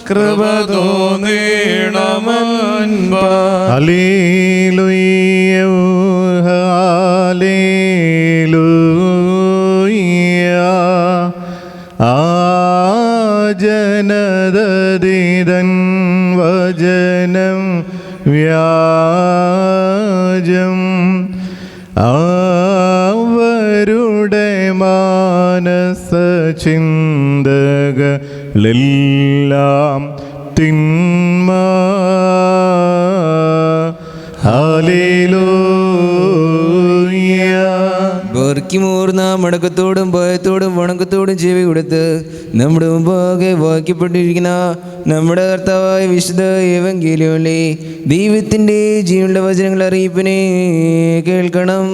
[SPEAKER 2] കൃപ തോന്നേണമൻപാൽ.
[SPEAKER 1] Hallelujah hallelujah. ആ ജനതതിതൻ വചനം വ്യാജം അവരുടെ മാനസ ചിന്തകളെല്ലാം തിന്മ. ഹല്ലേലൂയ.
[SPEAKER 2] ബർക്കിമൂർന്ന മടക്കത്തോടും ഭയത്തോടും വണക്കത്തോടും ചെവി കൊടുത്ത് നമ്മുടെ മുമ്പാകെ വാക്യപ്പെട്ടിരിക്കുന്ന നമ്മുടെ കർത്താവായ വിശുദ്ധ ഏവങ്കേലിയോനിലെ ദൈവത്തിൻ്റെ ജീവനുള്ള വചനങ്ങൾ അറിയിപ്പിനെ കേൾക്കണം.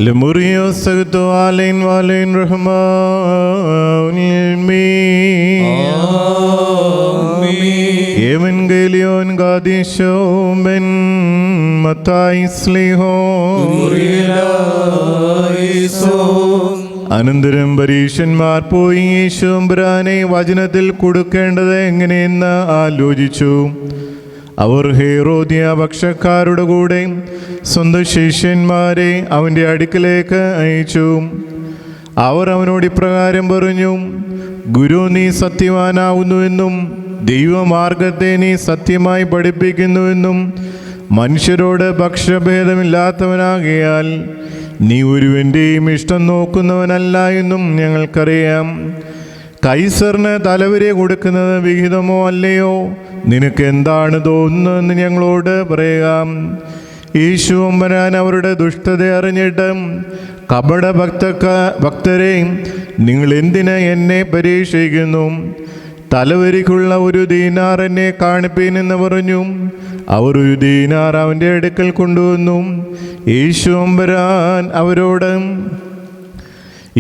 [SPEAKER 1] ലമുറിയോ സഗതോ ആലൈൻ വാലൈൻ റഹ്മാൻ ഏവൻഗേലിയോൻ ഗാദിശോ ബെൻ മത്തായി സ്ലീഹോ. അനന്തരം പരീക്ഷന്മാർ പോയി യേശുമ്പുരാനെ വചനത്തിൽ കൊടുക്കേണ്ടത് എങ്ങനെയെന്ന് ആലോചിച്ചു. അവർ ഹേറോദ്യ പക്ഷക്കാരുടെ കൂടെ സ്വന്തം ശിഷ്യന്മാരെ അവൻ്റെ അടുക്കലേക്ക് അയച്ചു. അവർ അവനോട് ഇപ്രകാരം പറഞ്ഞു: ഗുരു, നീ സത്യവാനാവുന്നുവെന്നും ദൈവമാർഗത്തെ നീ സത്യമായി പഠിപ്പിക്കുന്നുവെന്നും മനുഷ്യരോട് പക്ഷഭേദമില്ലാത്തവനാകിയാൽ നീ ഒരുവൻ്റെയും ഇഷ്ടം നോക്കുന്നവനല്ല എന്നും ഞങ്ങൾക്കറിയാം. കൈസറിന് തലവരെ കൊടുക്കുന്നത് വിഹിതമോ അല്ലയോ? നിനക്ക് എന്താണ് തോന്നുന്നതെന്ന് ഞങ്ങളോട് പറയാം. യേശുവമ്പനാൻ അവരുടെ ദുഷ്ടത അറിഞ്ഞിട്ട്, കപട ഭക്തരെ, നിങ്ങൾ എന്തിന് എന്നെ പരീക്ഷിക്കുന്നു? തലവരിക്കുള്ള ഒരു ദീനാർ എന്നെ കാണിപ്പീനെന്ന് പറഞ്ഞു. അവർ ഒരു ദീനാർ അവൻ്റെ അടുക്കൽ കൊണ്ടുവന്നു. യേശുവമ്പരാൻ അവരോട്,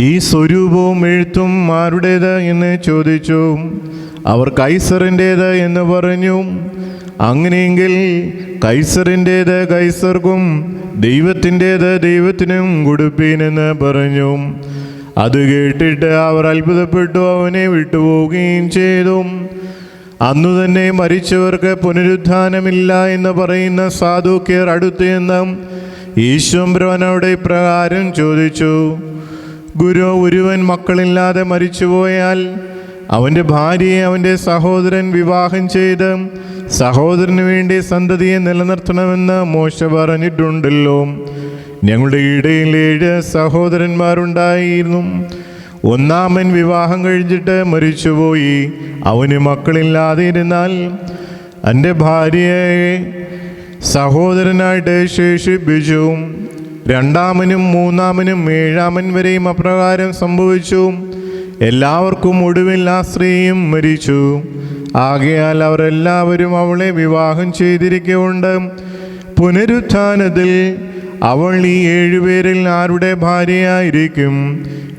[SPEAKER 1] ഈ സ്വരൂപവും എഴുത്തും ആരുടേത് എന്ന് ചോദിച്ചു. അവർ കൈസറിൻ്റേത് എന്ന് പറഞ്ഞു. അങ്ങനെയെങ്കിൽ കൈസറിൻ്റേത് കൈസർക്കും ദൈവത്തിൻ്റേത് ദൈവത്തിനും കൊടുപ്പീനെന്ന് പറഞ്ഞു. അത് കേട്ടിട്ട് അവർ അത്ഭുതപ്പെട്ടു അവനെ വിട്ടുപോവുകയും ചെയ്തു. അന്നു തന്നെ മരിച്ചവർക്ക് പുനരുത്ഥാനമില്ല എന്ന് പറയുന്ന സാധുക്യർ അടുത്ത് എന്ന് യേശുവമ്പരാനോട് ഇപ്രകാരം ചോദിച്ചു: ഗുരു, ഒരുവൻ മക്കളില്ലാതെ മരിച്ചുപോയാൽ അവൻ്റെ ഭാര്യയെ അവൻ്റെ സഹോദരൻ വിവാഹം ചെയ്ത് സഹോദരന് വേണ്ടി സന്തതിയെ നിലനിർത്തണമെന്ന് മോശ പറഞ്ഞിട്ടുണ്ടല്ലോ. ഞങ്ങളുടെ ഇടയിൽ 7 സഹോദരന്മാരുണ്ടായിരുന്നു. ഒന്നാമൻ വിവാഹം കഴിച്ചിട്ട് മരിച്ചുപോയി. അവന് മക്കളില്ലാതെ ഇരുന്നാൽ എൻ്റെ ഭാര്യയെ സഹോദരനായിട്ട് ശേഷിപ്പിച്ചു. രണ്ടാമനും മൂന്നാമനും 7-ാമൻ വരെയും അപ്രകാരം സംഭവിച്ചു. എല്ലാവർക്കും ഒടുവിൽ ആ സ്ത്രീയും മരിച്ചു. ആകയാൽ അവരെല്ലാവരും അവളെ വിവാഹം ചെയ്തിരിക്കുകൊണ്ട് പുനരുത്ഥാനത്തിൽ അവൾ ഈ 7 പേരിൽ ആരുടെ ഭാര്യയായിരിക്കും?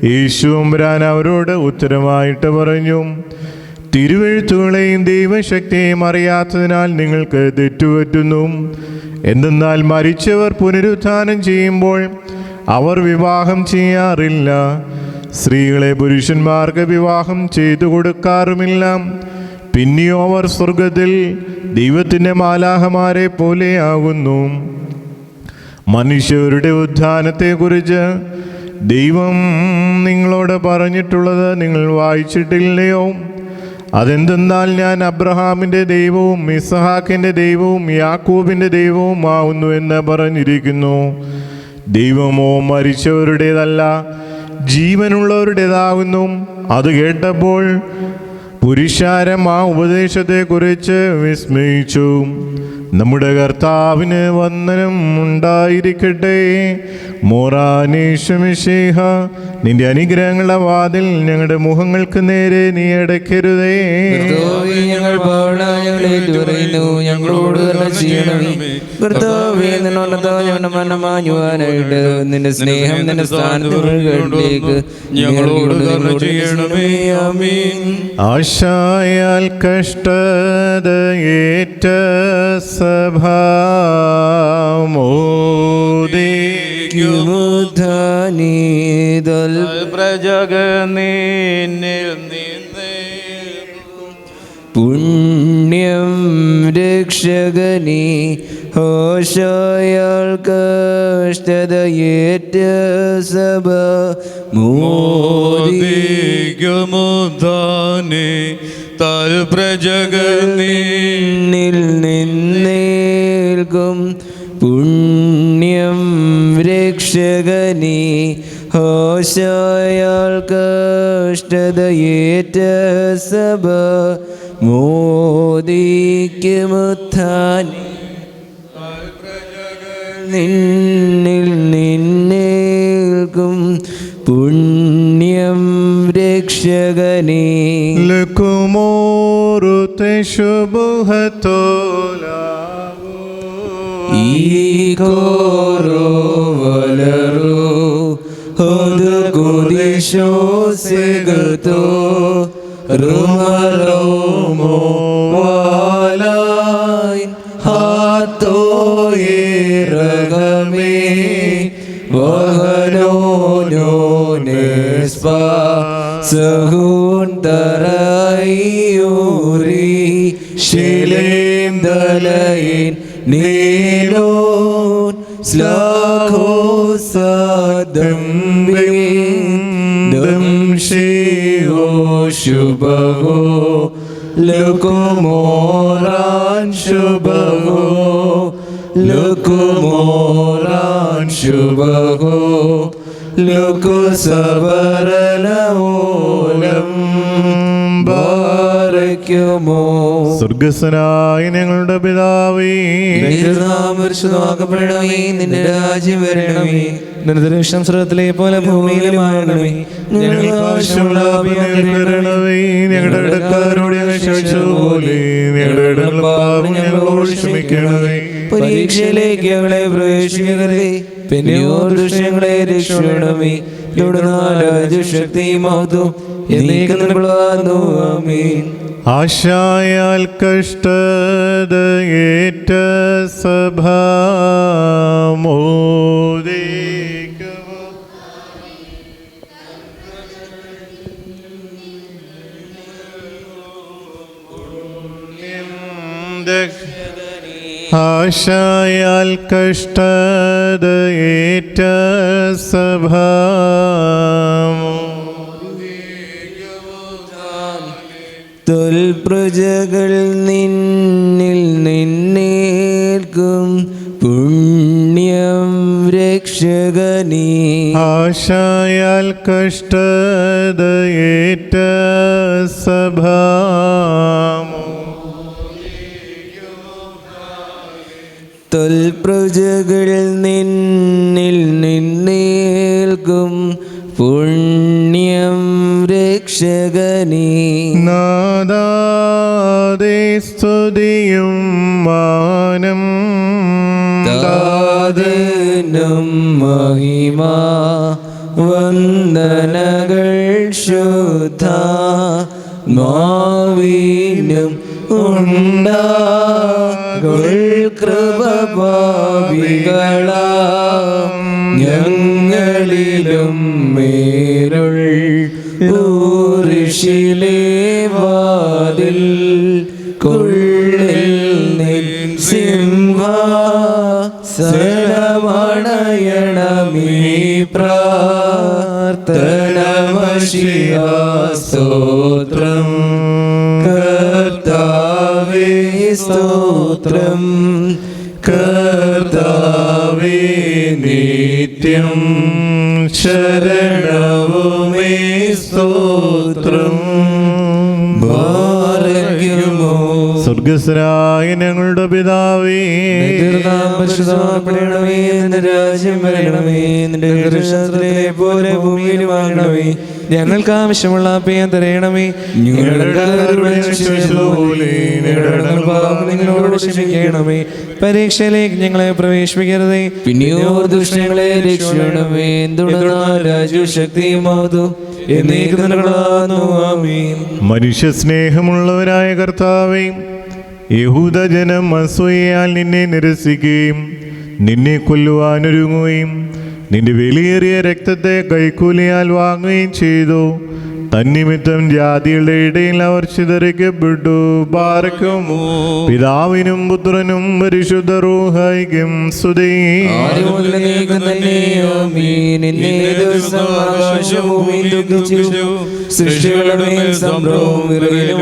[SPEAKER 1] യേശുവമ്പരാൻ അവരോട് ഉത്തരമായിട്ട് പറഞ്ഞു: തിരുവെഴുത്തുകളെയും ദൈവശക്തിയെയും അറിയാത്തതിനാൽ നിങ്ങൾക്ക് തെറ്റുപറ്റുന്നു. എന്തെന്നാൽ മരിച്ചവർ പുനരുത്ഥാനം ചെയ്യുമ്പോൾ അവർ വിവാഹം ചെയ്യാറില്ല. സ്ത്രീകളെ പുരുഷന്മാർക്ക് വിവാഹം ചെയ്തു കൊടുക്കാറുമില്ല. പിന്നെയോ അവർ സ്വർഗത്തിൽ ദൈവത്തിൻ്റെ മാലാഖമാരെ പോലെയാകുന്നു. മനുഷ്യരുടെ ഉത്ഥാനത്തെക്കുറിച്ച് ദൈവം നിങ്ങളോട് പറഞ്ഞിട്ടുള്ളത് നിങ്ങൾ വായിച്ചിട്ടില്ലയോ? അതെന്തെന്നാൽ ഞാൻ അബ്രഹാമിൻ്റെ ദൈവവും ഇസ്ഹാക്കിൻ്റെ ദൈവവും യാക്കോബിൻ്റെ ദൈവവും ആവുന്നു എന്ന് പറഞ്ഞിരിക്കുന്നു. ദൈവമോ മരിച്ചവരുടേതല്ല, ജീവനുള്ളവരുടേതാകുന്നു. അത് കേട്ടപ്പോൾ പുരുഷാരം ആ ഉപദേശത്തെക്കുറിച്ച് വിസ്മയിച്ചു. നമ്മുടെ കർത്താവിന് വന്ദനം ഉണ്ടായിരിക്കട്ടെ. മോറാനീശമിശിഹ, നിന്റെ അനുഗ്രഹങ്ങളുടെ വാതിൽ ഞങ്ങളുടെ മുഖങ്ങൾക്ക് നേരെ നീ അടയ്ക്കരുതേ.
[SPEAKER 2] ഞങ്ങൾ ഞങ്ങളോട് കർത്താവേ, ഞങ്ങളുടെ മനം മാഞ്ഞുവാനായിട്ട് നിന്റെ സ്നേഹം നിന്റെ സ്ഥാനത്തേക്ക്
[SPEAKER 3] ഞങ്ങളോട് കരുണ ചെയ്യണമേ. ആമീൻ.
[SPEAKER 1] ആശായാൽ കഷ്ടതയേറ്റ
[SPEAKER 2] സഭാമോദിക്കുമുദ്ധാനീതൽ
[SPEAKER 3] പ്രജഗനിന്നിൽ
[SPEAKER 2] പുണ്യം രക്ഷകനീ ഹോശായാൽ കഷ്ടതയേറ്റ സഭ
[SPEAKER 3] മോദിക്കുമുദ്ധാനെ താൽ പ്രജഗനിൽ
[SPEAKER 2] നിന്നേൽക്കും പുണ്യം രക്ഷകനീ ഹോശായാൽ കഷ്ടതയേറ്റ സഭ മോദിക്കുമുദ്ധാനെ നിന്നേൽക്കും പുണ്യം രക്ഷകനീ
[SPEAKER 1] ലക്കുമോറുത്തെ ശുഭഹത്തോലാവോ
[SPEAKER 2] ഈ കോരോ വലറോ ഹോദ് കുദിശോ സെഗതോ റുമറോമോ വാലായി ഹാത്തോ ഏറഗമേ വഹനോനോ നെസ്പാ സഹൂൻ തറയൂരി ശിലേം ദലയിൻ നീലോൻ സ്ലാഖോ സദംബിം ദംശിയോ ശുഭഹോ ലകുമോറാൻ ശുഭഹോ ലുക്കുമോറാൻ ശുഭഹോ ലുക്കു സബരലമൂലം ബാരയ്ക്കുമോ.
[SPEAKER 1] സ്വർഗസ്വനായ ഞങ്ങളുടെ പിതാവേ,
[SPEAKER 2] നിന്റെ നാമം പരിശുദ്ധമാക്കപ്പെടണമേ, നിന്റെ രാജ്യം വരണമേ, നിന്റെ തിരുവിഷ്ടം സ്വർഗ്ഗത്തിലെ പോലെ ഭൂമിയിലുമാകണമേ. ഞങ്ങൾക്ക് ആവശ്യമുള്ള
[SPEAKER 1] തരണമേ. ഞങ്ങളുടെ ഇടക്കാരോട് ഞങ്ങൾ ക്ഷമിച്ചതുപോലെ ഞങ്ങളുടെ പാപം ഞങ്ങളോട് ക്ഷമിക്കണമേ.
[SPEAKER 2] പരീക്ഷയിലേക്ക് ഞങ്ങളെ പ്രവേശിക്കരുതേ, പിന്നെയോ ദുഷ്ടങ്ങളെ രക്ഷിക്കണമേ. ശക്തിയും മഹത്വവും എന്നേക്കും നിനക്കുള്ളതാകുന്നു. ആമേൻ.
[SPEAKER 1] ആശായാൽ കഷ്ടതയേറ്റ സഭാമോദിക്കവോ ആശായാൽ കഷ്ടതയേറ്റ സഭാമോ
[SPEAKER 2] തൊൽപ്രജകൾ നിന്നിൽ നിന്നേൽക്കും പുണ്യം രക്ഷകനീ.
[SPEAKER 1] ആശായാൽ കഷ്ടതയേറ്റ സഭാമോ
[SPEAKER 2] തൊൽപ്രജകൾ നിന്നിൽ നിന്നേൽക്കും പുണ്യം രക്ഷകനീ.
[SPEAKER 1] നാദാദേ സ്തുതിയും മാനം
[SPEAKER 2] താതനും മഹിമ വന്ദനകൾ ശുദ്ധ മാവിനും ഉണ്ടാകുൾ കൃപ പാപികളാം ഞങ്ങളിലും മേരുൾ ഊരിശിലേ വാതിൽ കൊള്ളിൽ നിൻ സിംഹാസനമണയണമേ പ്രാർത്ഥനമശിയാ സ്തോത്രം കർത്താവേ സ്തോത്രം കർത്താവേ നിത്യം ശരണവുമേ സ്തോത്രം. ഭാരകുമോ
[SPEAKER 1] സ്വർഗസ്വനായ ഞങ്ങളുടെ പിതാവേ,
[SPEAKER 2] പരിശുദ്ധമാക്കപ്പെടണമേ, നിന്റെ രാജ്യം വരണമേ, നിന്റെ ദൃശ്യത്തിലെ പോലെ ഭൂമിയിലുമാകണമേ. ഞങ്ങൾക്ക് ആവശ്യമുള്ള അപ്പയം തരയണമേ, നിങ്ങളോട് ക്ഷമിക്കണമേ. പരീക്ഷയിലേക്ക് ഞങ്ങളെ പ്രവേശിപ്പിക്കരുതേ, പിന്നെയോ ദുഷ്ടങ്ങളെ രക്ഷിക്കണമേ. എന്തുകൊണ്ടെന്നാൽ രാജ്യവും ശക്തിയും മഹത്വവും എന്നേക്കും നിനക്കുള്ളതാകുന്നു. ആമേൻ.
[SPEAKER 1] മനുഷ്യ സ്നേഹമുള്ളവരായ കർത്താവേ, യഹൂദജനം അസൂയയാൽ നിന്നെ നിരസിക്കുകയും നിന്നെ കൊല്ലുവാനൊരുങ്ങുകയും നിന്റെ വിലയേറിയ രക്തത്തെ കൈക്കൂലിയാൽ വാങ്ങുകയും ചെയ്തു. തന്നിമിത്തം ജാതികളുടെ ഇടയിൽ അവർ ചിതറിക്കപ്പെട്ടു. ബാരക്കുമോ. പിതാവിനും പുത്രനും പരിശുദ്ധ റൂഹായിക്കും സ്തുതി.
[SPEAKER 2] സൃഷ്ടികളുടെ സംഭവവും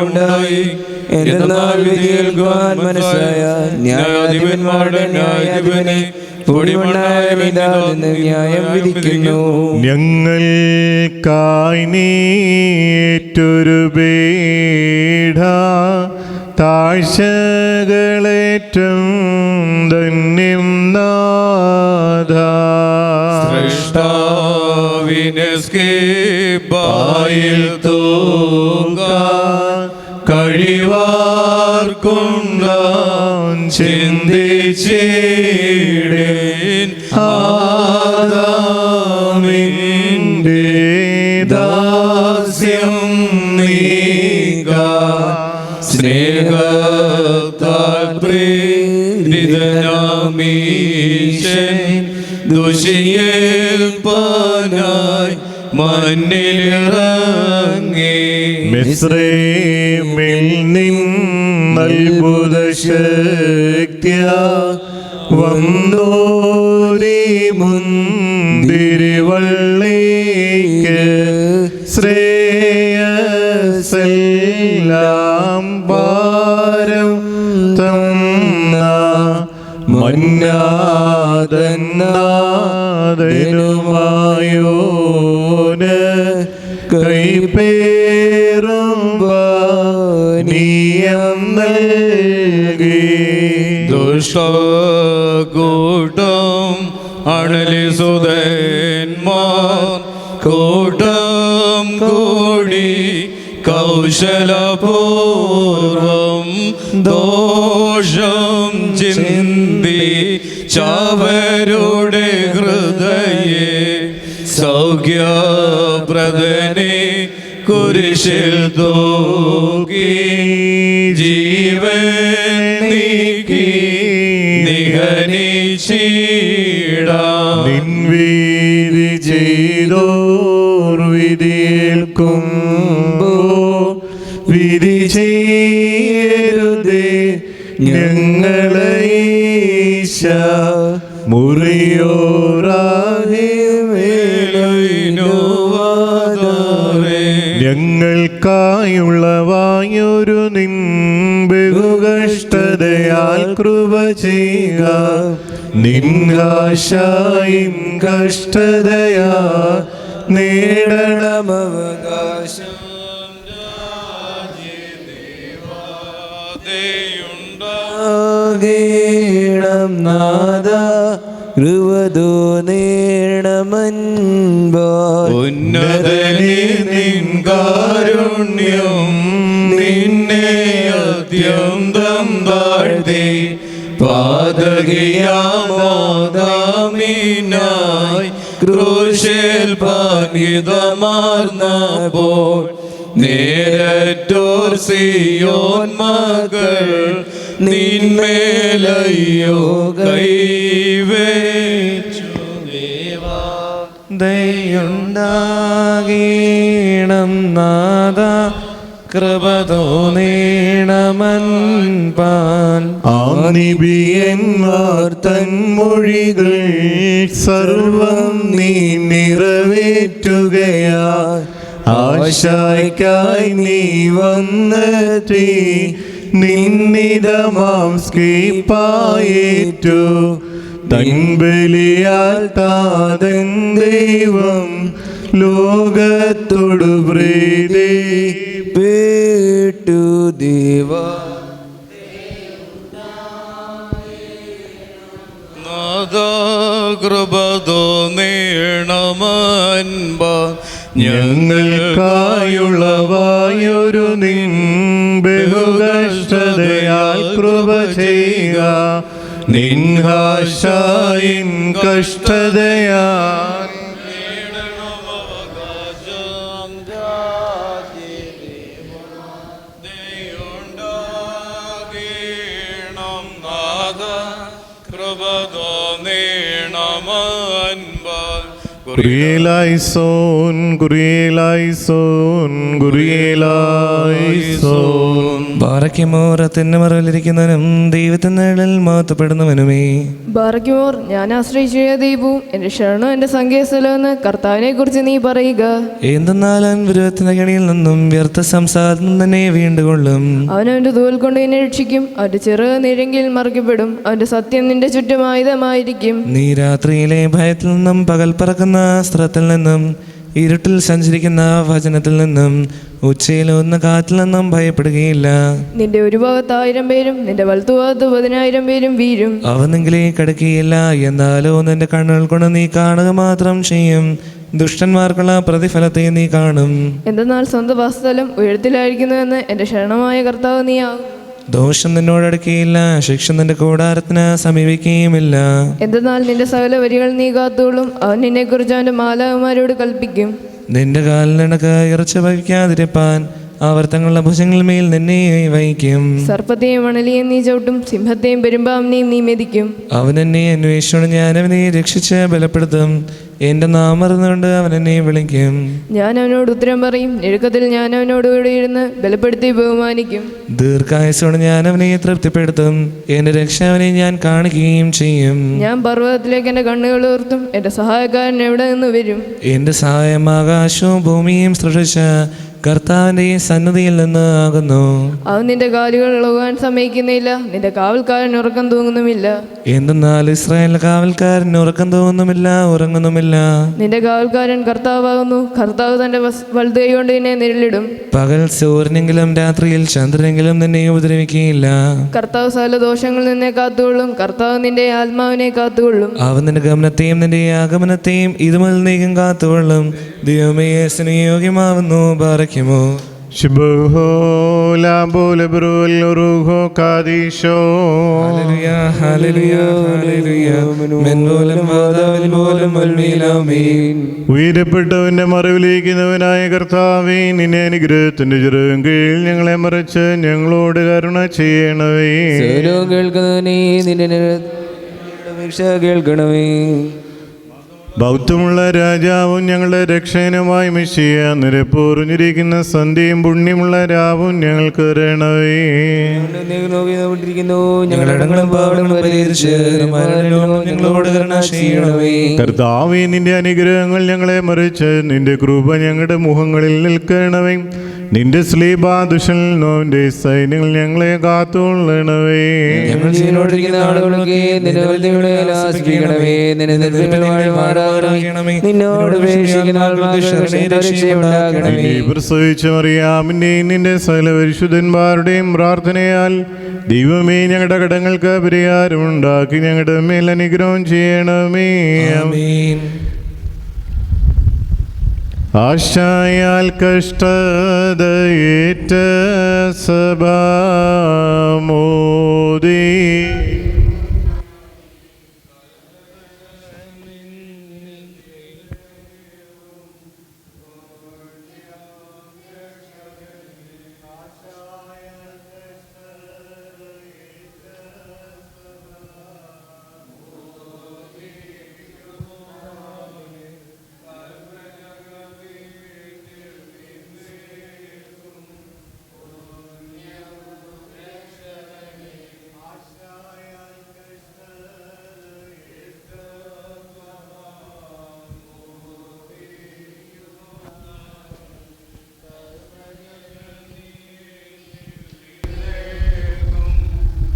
[SPEAKER 2] ഉണ്ടായി. എന്നാൽ വിധിയേൽക്കുവാൻ മനസ്സായ ന്യായാധിപന്മാരുടെ ന്യായാധിപനെ പൊടിമണ്ണായ പിതാവിൽ നിന്ന് ന്യായം വിധിക്കുന്നു.
[SPEAKER 1] ഞങ്ങൾക്കായി നീറ്റൊരു പീഡ താഴ്ചകളേറ്റം ധന്യം നാഥ.
[SPEAKER 3] സൃഷ്ടാവിനെ സ്കേപ്പായിൽ തൂങ്ങാൻ കഴിവാർക്കുണ്ടാൻ ചിന്തിച്ചിടേൻ. ആദാമിന്റെ ദാസ്യം നീക്കാൻ സ്നേഹത്താൽ പ്രേരിതനാമീശൻ ദുഷിയേൽപ്പാനായി മണ്ണിലിറങ്ങി.
[SPEAKER 1] മിസ്രൈമിൽ നിന്നത്ഭുത ശക്തിയ വന്നോരി മുന്തിരിവള്ളിക്ക് ശ്രേയസെല്ലാം പാരം തന്ന മന്നാ നാഥനുമായോന് കൈപ്പേറും നൽകി
[SPEAKER 3] ദുഷ്ടകൂട്ടം അണലിസുതന്മാർ കൂട്ടം കൂടി കൗശലപൂർവം ദോഷം ചിന്തി ചവരുടെ ഹൃദയെ സൗഖ്യപ്രദനെ കുരിശിൽ തൂക്കി ജീവൻ നീക്കി നിഹനിച്ചിടാം.
[SPEAKER 1] നിൻവീതി ചെയ്തോർ വിധിയേൽക്കുമ്പോ വിധി ചെയ്യരുതേ ഞങ്ങളെ ഈശ മുറിയോറാകെ ഞങ്ങൾക്കായുള്ള വായൊരു നിൻ ബഹുകഷ്ടതയാൽ കൃപ ചെയ്യുക. നിൻകാശായിൻ കഷ്ടതയാ നേടണമവകാശം.
[SPEAKER 2] ഗീണം നാദ കൃപതോ നേടമൻപാൽ
[SPEAKER 3] ഉന്നതനെ നിൻ കാരുണ്യം നിന്നെ അത്യന്തം താഴ്ത്തി പാതകിയാമോദാമിനായി ക്രൂശിൽ പാനിതമാർന്നപ്പോൾ നേരറ്റോർ സിയോൻ മകൾ നിന്മേലയ്യോ കൈവേച്ചു ദേവാ.
[SPEAKER 2] ദയുണ്ടാകീണം നാദ കൃപതോ നേടമൻപാൽ
[SPEAKER 1] ആനിബിയന്മാർ തൻ മൊഴികൾ സർവം നീ നിറവേറ്റുകയാ. ആശായ്ക്കായി നീ വന്നെത്തി നിന്നിതമാം സ്കീപ്പായേറ്റു. തൻ ബലിയാൽ താതൻ ദൈവം ലോകത്തോടു പ്രീതി
[SPEAKER 2] പേട്ടു ദേവ.
[SPEAKER 3] കൃപതോ നേണമൻപ
[SPEAKER 1] ഞങ്ങൾക്കായുള്ള വായൊരു നിൻ ബഹുകഷ്ടതയാൽ കൃപ ചെയ്യുക. നിൻഹാശായിൻ കഷ്ടതയാൽ
[SPEAKER 3] കൃപതോ നേണമൻപാൽ
[SPEAKER 1] കുറിയേലായിസോൻ കുറിയേലായിസോൻ കുറിയേലായിസോൻ.
[SPEAKER 2] ബാറയ്ക്കുമോറത്തിന്റെ മറവിലിരിക്കുന്നവനും ദൈവത്തിന്റെ നിഴലിൽ മഹത്വപ്പെടുന്നവനുമേ.
[SPEAKER 4] ബാറയ്ക്കുമോർ, ഞാൻ ആശ്രയിച്ച ദൈവവും എന്റെ ശരണവും എന്റെ സങ്കേതസ്ഥലമെന്ന് കർത്താവിനെ കുറിച്ച് നീ പറയുക.
[SPEAKER 2] എന്തെന്നാൽ അവൻ വിരോധത്തിന്റെ കണിയിൽ നിന്നും വ്യർത്ഥ സംസാരത്തിൽ തന്നെ വീണ്ടുകൊള്ളും.
[SPEAKER 4] അവൻ അവന്റെ തൂവൽ കൊണ്ട് എന്നെ രക്ഷിക്കും. അവന്റെ ചിറക് നിഴങ്കിൽ മറയ്ക്കപ്പെടും. അവന്റെ സത്യം നിന്റെ ചുറ്റും ആയുധമായിരിക്കും.
[SPEAKER 2] നീ രാത്രിയിലെ ഭയത്തിൽ നിന്നും പകൽ പറക്കുന്ന അസ്ത്രത്തിൽ നിന്നും ഇരുട്ടിൽ സഞ്ചരിക്കുന്ന വചനത്തിൽ നിന്നും ഉച്ചയിലൊന്ന കാറ്റിൽ നിന്നും ഭയപ്പെടുകയില്ല.
[SPEAKER 4] നിന്റെ ഒരു ഭാഗത്ത് 1000 പേരും നിന്റെ വലത്തുഭാഗത്ത് 10,000 പേരും വീഴും.
[SPEAKER 2] അവ നിങ്ങളെ കടക്കുകയില്ല. എന്നാലോ നിന്റെ കണ്ണുകൾ കൊണ്ട് നീ കാണുക മാത്രം ചെയ്യും. ദുഷ്ടന്മാർക്കുള്ള പ്രതിഫലത്തെ നീ കാണും.
[SPEAKER 4] എന്തെന്നാൽ സ്വന്തം വാസസ്ഥലം ഉയരത്തിലായിരിക്കുന്നുവെന്ന് എന്റെ ശരണമായ കർത്താവ് നീ ആകും.
[SPEAKER 2] ദോഷം നിന്നോടടുക്കുകയില്ല. ശിക്ഷ നിന്റെ കൂടാരത്തിന് സമീപിക്കുകയുമില്ല.
[SPEAKER 4] എന്തെന്നാൽ നിന്റെ സകല വരികൾ നീ കാത്തോളും. അവൻ നിന്നെ കുറിച്ച് അവന്റെ മാലാഖമാരോട് കൽപ്പിക്കും.
[SPEAKER 2] നിന്റെ കാലിനടക്ക് ഇറച്ചി വഹിക്കാതിരിപ്പാൻ അവർ തങ്ങളുടെ ഭുജങ്ങളിൽ മേൽ നിന്നെ വഹിക്കും.
[SPEAKER 4] സർപ്പത്തെയും മണലിയെയും നീ ചവിട്ടും. സിംഹത്തെയും പെരുമ്പാമ്പിനെയും നീ മെതിക്കും.
[SPEAKER 2] അവൻ എന്നെ അന്വേഷിച്ചുകൊണ്ട് ഞാൻ അവനെ രക്ഷിച്ച് ബലപ്പെടുത്തും. എന്റെ നാമം അറിഞ്ഞുകൊണ്ട് അവൻ എന്നെ വിളിക്കും.
[SPEAKER 4] ഞാൻ അവനോട് ഉത്തരം പറയും. ഞെരുക്കത്തിൽ ഞാൻ അവനോട് കൂടെ ഇരുന്ന് ബലപ്പെടുത്തി ബഹുമാനിക്കും.
[SPEAKER 2] ദീർഘായുസ്സോടെ ഞാൻ അവനെ തൃപ്തിപ്പെടുത്തും. എന്റെ രക്ഷ അവനെ ഞാൻ കാണുകയും ചെയ്യും.
[SPEAKER 4] ഞാൻ പർവ്വതത്തിലേക്ക് എന്റെ കണ്ണുകൾ ഉയർത്തും. എന്റെ സഹായക്കാരൻ എവിടെ നിന്ന് വരും?
[SPEAKER 2] എന്റെ സഹായം ആകാശവും ഭൂമിയും സൃഷ്ടിച്ച
[SPEAKER 5] കർത്താവിന്റെ സന്നിധിയിൽ നിന്ന് ആകുന്നു.
[SPEAKER 4] അവൻ നിന്റെ കാലുകൾ ഇളകുവാൻ സമ്മതിക്കുന്നില്ല, നിന്റെ കാവൽക്കാരൻ ഉറക്കം തൂങ്ങുന്നുമില്ല.
[SPEAKER 5] എന്തെന്നാൽ ഇസ്രായേലിന്റെ കാവൽക്കാരൻ ഉറക്കം തോന്നുന്നുമില്ല, ഉറങ്ങുന്നുമില്ല.
[SPEAKER 4] നിന്റെ കാവൽക്കാരൻ കർത്താവാകുന്നു, കർത്താവ് തന്റെ വലതു കൈ കൊണ്ട് നിന്നെ നിഴലിടും.
[SPEAKER 5] പകൽ സൂര്യനെങ്കിലും രാത്രിയിൽ ചന്ദ്രനെങ്കിലും നിന്നെ ഉപദ്രവിക്കുകയില്ല.
[SPEAKER 4] കർത്താവ് സകല ദോഷങ്ങളിൽ നിന്നെ കാത്തുകൊള്ളും, കർത്താവ് നിന്റെ ആത്മാവിനെ കാത്തുകൊള്ളും.
[SPEAKER 5] അവൻ നിന്റെ ഗമനത്തെയും നിന്റെ ആഗമനത്തെയും ഇതുമുതൽ നീക്കം കാത്തുകൊള്ളും. ദൈവമേ സ്നേഹയോഗ്യമാവുന്നു. ബാറയ്ക്കുമോ
[SPEAKER 1] ശുഭോ ലാബോല ബ്രോൽ റുഹോ കാദീശോ.
[SPEAKER 5] ഹല്ലേലൂയ ഹല്ലേലൂയ ഹല്ലേലൂയ. മെൻപോലും വാദാവിൽ പോലും വൽമീലാമീൻ.
[SPEAKER 1] ഉയരപ്പെട്ടവന്റെ മറവിലിരിക്കുന്നവനായ കർത്താവേ, നിന്നെ അനുഗ്രഹത്തിന്റെ ചെറുകും കീഴിൽ ഞങ്ങളെ മറിച്ച് ഞങ്ങളോട് കരുണ ചെയ്യണവേ.
[SPEAKER 2] കേൾക്കുന്നവനേ, നിന്റെ അപേക്ഷ കേൾക്കണമേ.
[SPEAKER 1] ബൗദ്ധമുള്ള രാജാവും ഞങ്ങളുടെ രക്ഷകനുമായി മിശിയ നിരപ്പൂറിഞ്ഞിരിക്കുന്ന സന്ധ്യയും പുണ്യമുള്ള രാവും ഞങ്ങൾക്ക് തരണവേ.
[SPEAKER 5] ഞങ്ങളുടെ പാവങ്ങളും പരിഹരിച്ച് ഞങ്ങളോട് കരുണ ചെയ്യണമേ.
[SPEAKER 1] കർത്താവേ, നിന്റെ അനുഗ്രഹങ്ങൾ ഞങ്ങളെ മറിച്ച് നിന്റെ കൃപ ഞങ്ങളുടെ മുഖങ്ങളിൽ നിൽക്കണമേ. നിന്റെ സ്ലീബാദുഷൽ നോന്റെ സൈന്യങ്ങൾ ഞങ്ങളെ കാത്തുകൊള്ളണവേ.
[SPEAKER 2] ഞങ്ങൾ ജീവനോടിരിക്കുന്ന ആളുകളൊക്കെ നിന്റെ വലുതിയുടെ ആസ്വദിക്കണമേ. നിന്നോട് ഉപേക്ഷിക്കുന്ന ആളുകൾക്ക്
[SPEAKER 1] പ്രസവിച്ച മറിയാമിന്റെയും നിന്റെ സകല പരിശുദ്ധന്മാരുടെയും പ്രാർത്ഥനയാൽ ദൈവമേ, ഞങ്ങളുടെ കടങ്ങൾക്ക് പരിഹാരമുണ്ടാക്കി ഞങ്ങളുടെ മേൽ അനുഗ്രഹം ചെയ്യണമേ. ആശായാൽ കഷ്ടതയേറ്റ സഭാമോദി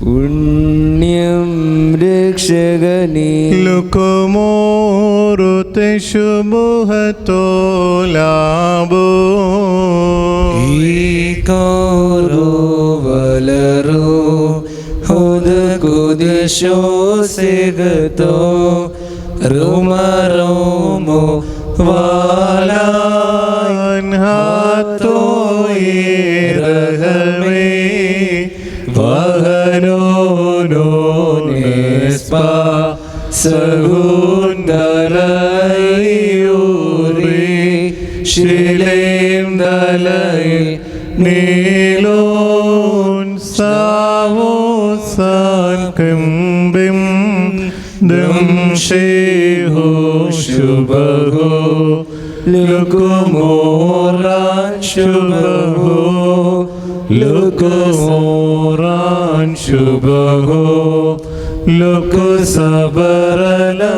[SPEAKER 2] പുണ്യം രക്ഷകനേ.
[SPEAKER 1] ലുക്കുമോറു തെശുമുഹത്തോലാബോ
[SPEAKER 5] വലറോ ഹോദ് കുദിശോ സെഗതോ റുമറോമോ വാലാൻ
[SPEAKER 1] ഹാത്തോ യേരഹമേ വഹനോനോ നെസ്പാ സഗുന്ദലയൂരി ശിലേം ദലൈ നീലോൻ സാവോസാൻ കംബിം ദംശേഹോ ശുഭഹോ ലുക്കുമോറാൻ ശുഭഹോ ലുക്കുമോറാൻ ശുഭഹോ ലുക്കു സബരലോലം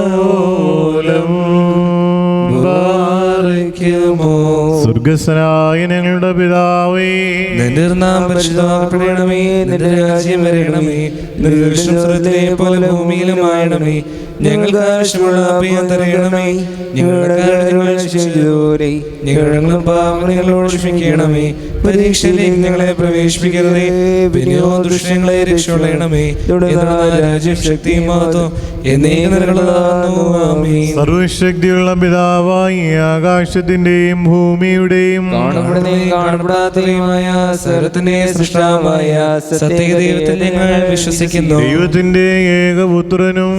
[SPEAKER 1] ബാരയ്ക്കുമോ. സ്വർഗസ്വനായ ഞങ്ങളുടെ പിതാവേ,
[SPEAKER 5] നിന്റെ നാമം പരിശുദ്ധമാക്കപ്പെടണമേ. നിന്റെ രാജ്യം വരണമേ. നിന്റെ ഇഷ്ടം സ്വർഗ്ഗത്തിലെ പോലെ ഭൂമിയിലുമായണമേ. ഞങ്ങൾക്ക് ആവശ്യമുള്ള അഭയം തരണമേ. ഞങ്ങളുടെ ഞങ്ങളുടെ പാപങ്ങൾ ഞങ്ങളോട് ക്ഷമിക്കണമേ. പരീക്ഷയിലേക്ക് ഞങ്ങളെ പ്രവേശിപ്പിക്കരുതേ, പിന്നെയോ ദുഷ്ടങ്ങളെ രക്ഷപ്പെടണമേ. രാജ്യം ശക്തിയും മഹത്വം എന്നേക്കും നിനക്കുള്ളതാകുന്നു. ആമേൻ.
[SPEAKER 1] സർവശക്തിയുള്ള പിതാവായി ആകാശത്തിന്റെയും ഭൂമിയുടെയും
[SPEAKER 5] കാണപ്പെടാത്തതുമായ സർവ്വത്തിന്റെ സൃഷ്ടാവായ സത്യദൈവത്തിൽ ഞങ്ങൾ വിശ്വസിക്കുന്നു.
[SPEAKER 1] ദൈവത്തിന്റെ ഏകപുത്രനും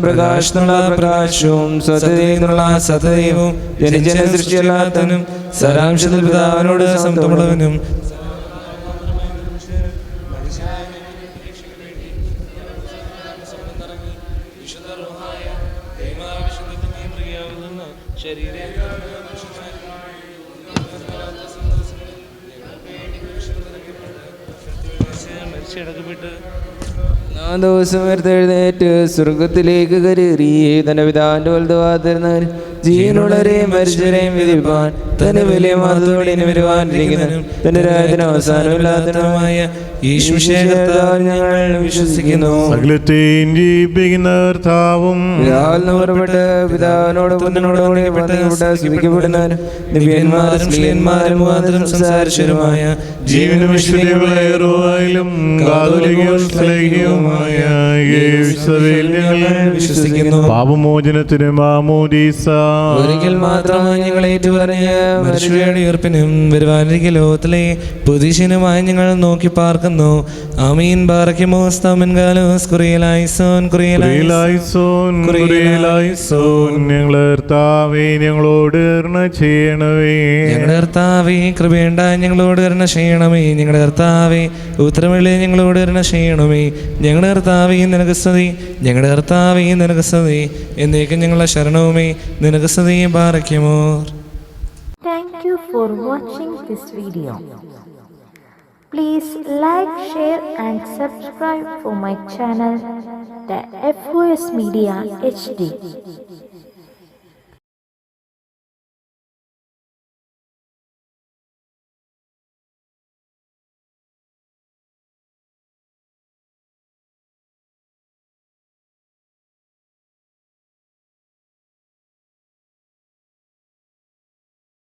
[SPEAKER 5] പ്രകാശത്തിനുള്ള പ്രകാശവും സത്യദൈവത്തിനുള്ള സത്യദൈവവും ജനിജന സൃഷ്ടിയല്ലാത്തവനും സാരാംശത്തിൽ പിതാവിനോട് സമത്വമുള്ളവനും മരിച്ചടക്കപ്പെട്ട്
[SPEAKER 2] ദിവസം ഉയർത്തെഴുന്നേറ്റ് സ്വർഗത്തിലേക്ക് കയറി തന്റെ പിതാവിന്റെ വലതുഭാഗത്തിരുന്നവൻ ജീവനുള്ളവരെയും മരിച്ചവരെയും വിധിപ്പാൻ തന്റെ വലിയ മാതൃത്തോടെ ഇനി വരുവാനിരിക്കുന്നതും തന്റെ രാജ്യത്തിന് അവസാനമില്ലാത്തതുമായ ഈശ്വരത്താൽ ഞങ്ങൾ വിശ്വസിക്കുന്നു.
[SPEAKER 1] സകലത്തെയും ജീവിപ്പിക്കുന്ന കർത്താവും
[SPEAKER 2] പിതാവിൽ പുറപ്പെട്ട് പിതാവിനോട് പുത്രനോടും സ്തുതിക്കപ്പെടുന്നവനും ദിവ്യന്മാരും സ്ത്രീയന്മാരും മുഖാന്തരം സംസാരിച്ചവരുമായ
[SPEAKER 1] ജീവനും ഐശ്വര്യമുള്ളവരും കാതോലികവും സ്ലേഹികവുമായ യേശുവിൽ ഞങ്ങൾ
[SPEAKER 5] വിശ്വസിക്കുന്നു.
[SPEAKER 1] പാപമോചനത്തിന് മാമോദീസ
[SPEAKER 5] ഒരിക്കൽ മാത്രമായി ഞങ്ങൾ ഏറ്റുപറഞ്ഞ മനുഷ്യരുടെ ഉയർപ്പിനും വരുവാനിരിക്കുന്ന ലോകത്തിലെ പുതിശനുമായി ഞങ്ങൾ നോക്കി പാർക്കുന്നു. ആമീൻ. ബാറക്കിമോ സ്തമൻ ഗാലോസ് കുറിയലായിസോൻ
[SPEAKER 1] കുറിയലായിസോൻ കുറിയലായിസോൻ. ഞങ്ങളെ കർത്താവേ ഞങ്ങളോട് കരുണ ചെയ്യണമേ.
[SPEAKER 5] ഞങ്ങളുടെ കർത്താവേ കൃപയുണ്ട ഞങ്ങളോട് കരുണ ചെയ്യണമേ. ഞങ്ങളുടെ കർത്താവേ ഉത്തരമില്ലേ ഞങ്ങളോട് കരുണ ചെയ്യണമേ. ഞങ്ങളുടെ കർത്താവേ നിനക്ക് സ്തുതി. ഞങ്ങളുടെ കർത്താവേ നിനക്ക് സ്തുതി. എന്നേക്കും ഞങ്ങളുടെ ശരണവുമേ നിനക്ക് സ്തുതി. ബാറക്കിമോ.
[SPEAKER 6] Thank you for watching this video. Please like, share and subscribe for my channel, the FOS Media HD.